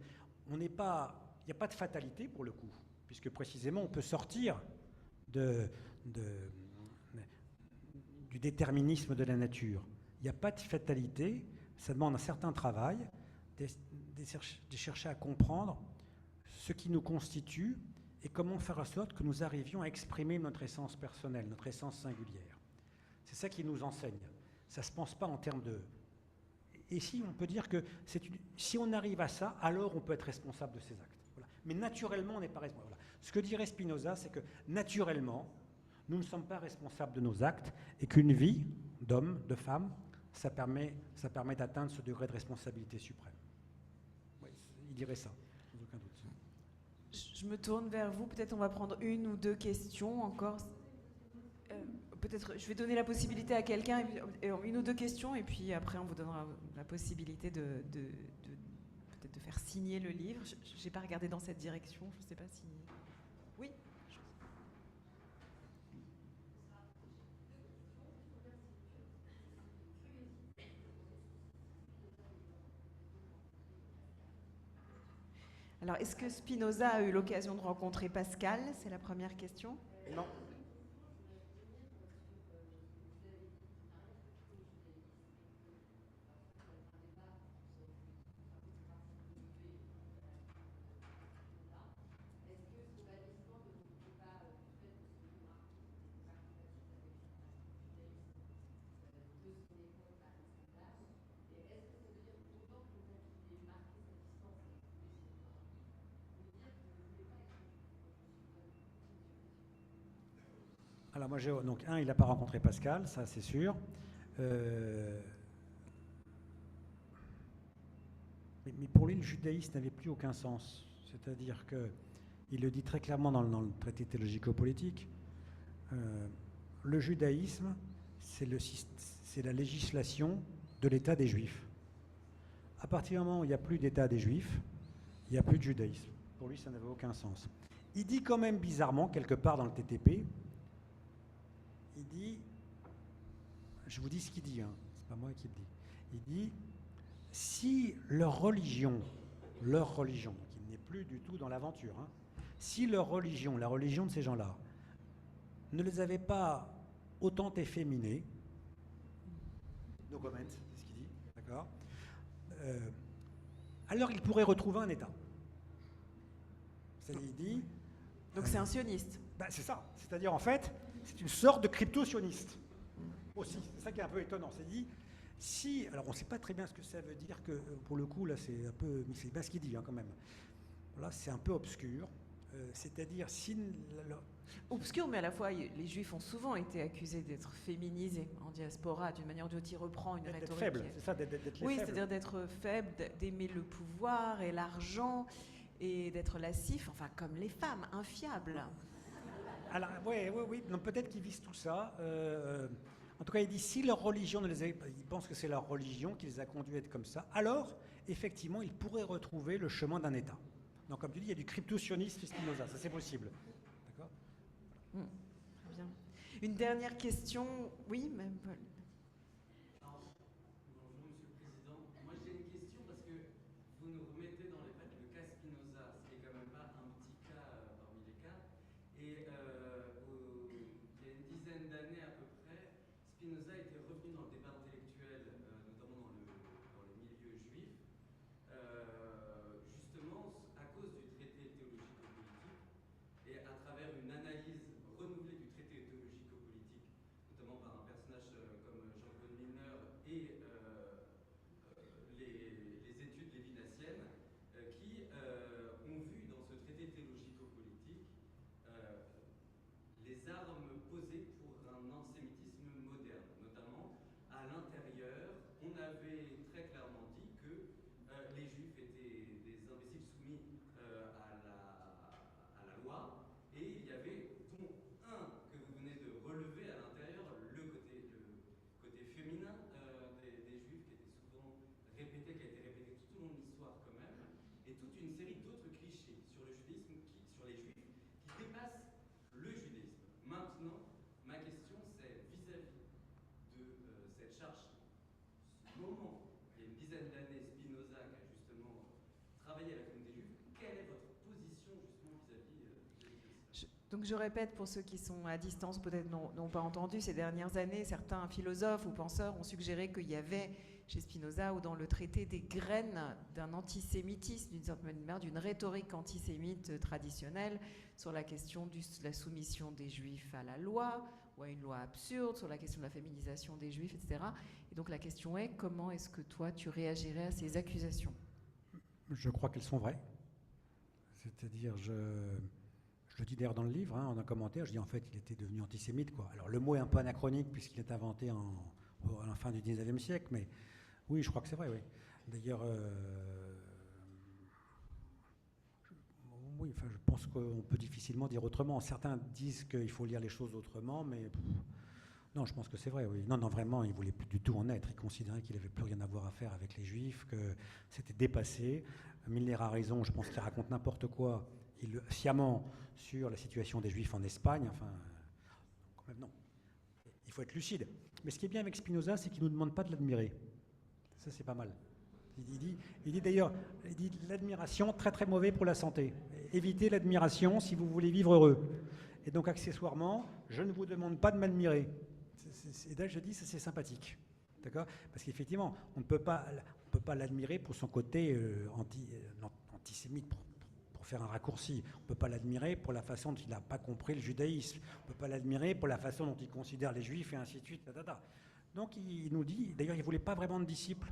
il n'y a pas de fatalité pour le coup, puisque précisément on peut sortir du déterminisme de la nature. Il n'y a pas de fatalité, ça demande un certain travail de chercher à comprendre ce qui nous constitue et comment faire en sorte que nous arrivions à exprimer notre essence personnelle, notre essence singulière. C'est ça qui nous enseigne. Ça ne se pense pas en termes de... Et si on peut dire que si on arrive à ça, alors on peut être responsable de ses actes. Voilà. Mais naturellement, on n'est pas responsable. Voilà. Ce que dirait Spinoza, c'est que naturellement, nous ne sommes pas responsables de nos actes et qu'une vie d'homme, de femme, ça permet d'atteindre ce degré de responsabilité suprême. Oui, il dirait ça, sans aucun doute. Je me tourne vers vous, peut-être on va prendre une ou deux questions encore. Peut-être je vais donner la possibilité à quelqu'un, une ou deux questions, et puis après on vous donnera la possibilité de peut-être de faire signer le livre. Je n'ai pas regardé dans cette direction, je ne sais pas si... Oui. Alors, est-ce que Spinoza a eu l'occasion de rencontrer Pascal? C'est la première question. Non. Alors moi, donc il n'a pas rencontré Pascal, ça c'est sûr. Mais pour lui, le judaïsme n'avait plus aucun sens. C'est-à-dire qu'il le dit très clairement dans le traité théologico-politique, le judaïsme, c'est la législation de l'État des Juifs. À partir du moment où il n'y a plus d'État des Juifs, il n'y a plus de judaïsme. Pour lui, ça n'avait aucun sens. Il dit quand même bizarrement, quelque part dans le TTP, il dit, je vous dis ce qu'il dit, hein, c'est pas moi qui le dis, il dit, si leur religion, qui n'est plus du tout dans l'aventure, hein, si leur religion, la religion de ces gens-là, ne les avait pas autant efféminés, no comment, c'est ce qu'il dit, d'accord, alors ils pourraient retrouver un État. Il dit... Donc c'est un sioniste. C'est ça, c'est-à-dire en fait, c'est une sorte de crypto-sioniste aussi. C'est ça qui est un peu étonnant. C'est dit, Si, alors on ne sait pas très bien ce que ça veut dire, que pour le coup, là, c'est un peu, mais c'est bien ce qu'il dit, hein, quand même. Là, c'est un peu obscur. C'est-à-dire, si... Obscur, mais à la fois, les Juifs ont souvent été accusés d'être féminisés en diaspora, d'une manière ou d'une autre. Il reprend une D'être rhétorique. faible, c'est ça, d'être les Oui, faibles. c'est-à-dire d'être faible, d'aimer le pouvoir et l'argent, et d'être lascif, enfin, comme les femmes, infiables. Alors, oui. Non, peut-être qu'ils visent tout ça. En tout cas, il dit, si leur religion ils pensent que c'est leur religion qui les a conduits à être comme ça, alors, effectivement, ils pourraient retrouver le chemin d'un État. Donc, comme tu dis, il y a du crypto-sionisme Spinoza, ça c'est possible. D'accord ? Très bien. Une dernière question. Oui, même Paul. Bonjour Monsieur le Président. Moi j'ai une question parce que vous nous remettez dans les pattes le cas Spinoza, ce qui est quand même pas un petit cas parmi les cas. Et il y a une dizaine d'années à peu près, Spinoza était revenu dans le débat intellectuel, notamment dans les milieux juifs, justement à cause du traité théologico-politique et à travers une analyse renouvelée du traité théologico-politique, notamment par un personnage comme Jean-Claude Milner et les études lévinassiennes qui ont vu dans ce traité théologico-politique les armes posées pour un antisémitisme moderne. Notamment, à l'intérieur, on avait très clairement dit que les Juifs étaient des imbéciles soumis à la loi, et il y avait, dont un que vous venez de relever à l'intérieur, le côté féminin des Juifs, qui était souvent répété, qui a été répété tout au long de l'histoire quand même, et toute une série d'autres clichés sur le judaïsme, sur les Juifs, qui dépassent le judaïsme. Maintenant, ma question c'est vis-à-vis de cette charge, ce moment, il y a une dizaine d'années, Spinoza qui a justement travaillé avec la communauté juive, quelle est votre position justement vis-à-vis du judaïsme ? Donc je répète pour ceux qui sont à distance, peut-être n'ont pas entendu, ces dernières années, certains philosophes ou penseurs ont suggéré qu'il y avait chez Spinoza ou dans le traité des graines d'un antisémitisme, d'une certaine manière, d'une rhétorique antisémite traditionnelle sur la question de la soumission des Juifs à la loi ou à une loi absurde, sur la question de la féminisation des Juifs, etc. Et donc la question est, comment est-ce que toi tu réagirais à ces accusations ? Je crois qu'elles sont vraies. C'est-à-dire, je le dis d'ailleurs dans le livre, en un commentaire, je dis en fait il était devenu antisémite, quoi. Alors le mot est un peu anachronique puisqu'il est inventé à la fin du 19e siècle, mais oui, je crois que c'est vrai, oui. D'ailleurs, oui, enfin, je pense qu'on peut difficilement dire autrement. Certains disent qu'il faut lire les choses autrement, mais non, je pense que c'est vrai, oui. Non, vraiment, il ne voulait plus du tout en être. Il considérait qu'il n'avait plus rien à voir à faire avec les Juifs, que c'était dépassé. Milner a raison, je pense qu'il raconte n'importe quoi, sciemment, sur la situation des Juifs en Espagne. Enfin, quand même, non. Il faut être lucide. Mais ce qui est bien avec Spinoza, c'est qu'il ne nous demande pas de l'admirer. Ça, c'est pas mal. Il dit d'ailleurs, l'admiration, très très mauvais pour la santé. Évitez l'admiration si vous voulez vivre heureux. Et donc, accessoirement, je ne vous demande pas de m'admirer. Et là, je dis, ça c'est sympathique. D'accord ? Parce qu'effectivement, on ne peut pas l'admirer pour son côté antisémite, pour faire un raccourci. On ne peut pas l'admirer pour la façon dont il n'a pas compris le judaïsme. On ne peut pas l'admirer pour la façon dont il considère les Juifs et ainsi de suite. Donc, il nous dit, d'ailleurs, il ne voulait pas vraiment de disciples.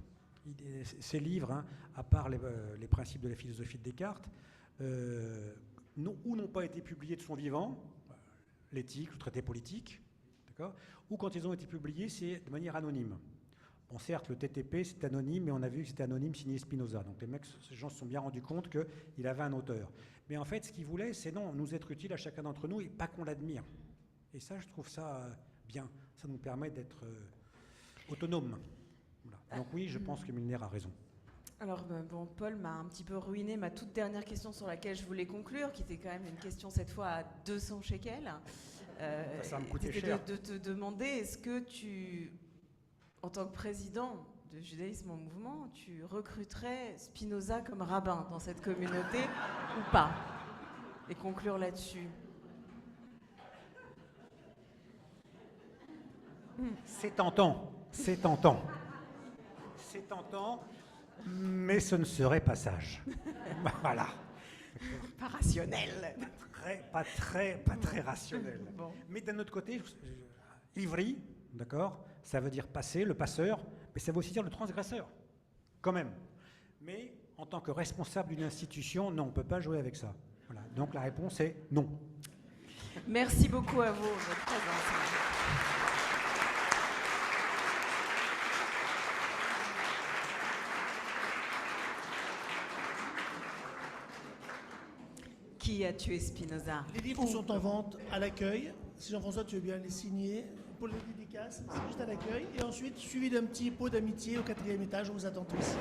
Ses livres, à part les principes de la philosophie de Descartes, n'ont pas été publiés de son vivant, l'éthique, le traité politique, d'accord, ou quand ils ont été publiés, c'est de manière anonyme. Bon, certes, le TTP, c'est anonyme, mais on a vu que c'était anonyme signé Spinoza. Donc ces gens se sont bien rendus compte qu'il avait un auteur. Mais en fait, ce qu'il voulait, c'est nous être utile à chacun d'entre nous et pas qu'on l'admire. Et ça, je trouve ça bien. Ça nous permet d'être autonomes. Voilà. Donc oui, je pense que Milner a raison. Alors, bon, Paul m'a un petit peu ruiné ma toute dernière question sur laquelle je voulais conclure, qui était quand même une question cette fois à 200 shekels. Ça va me coûter c'était cher. de te demander, est-ce que tu, en tant que président de Judaïsme en Mouvement, tu recruterais Spinoza comme rabbin dans cette communauté ou pas ? Et conclure là-dessus. C'est tentant, c'est tentant. C'est tentant, mais ce ne serait pas sage. Voilà. Pas rationnel. Pas très rationnel. Bon. Mais d'un autre côté, Ivry, d'accord, ça veut dire passer, le passeur, mais ça veut aussi dire le transgresseur, quand même. Mais en tant que responsable d'une institution, non, on ne peut pas jouer avec ça. Voilà. Donc la réponse est non. Merci beaucoup à vous de votre présence. Qui a tué Spinoza? Les livres sont en vente à l'accueil. Si Jean-François, tu veux bien les signer pour les dédicaces, c'est juste à l'accueil. Et ensuite, suivi d'un petit pot d'amitié au 4e étage, on vous attend tous.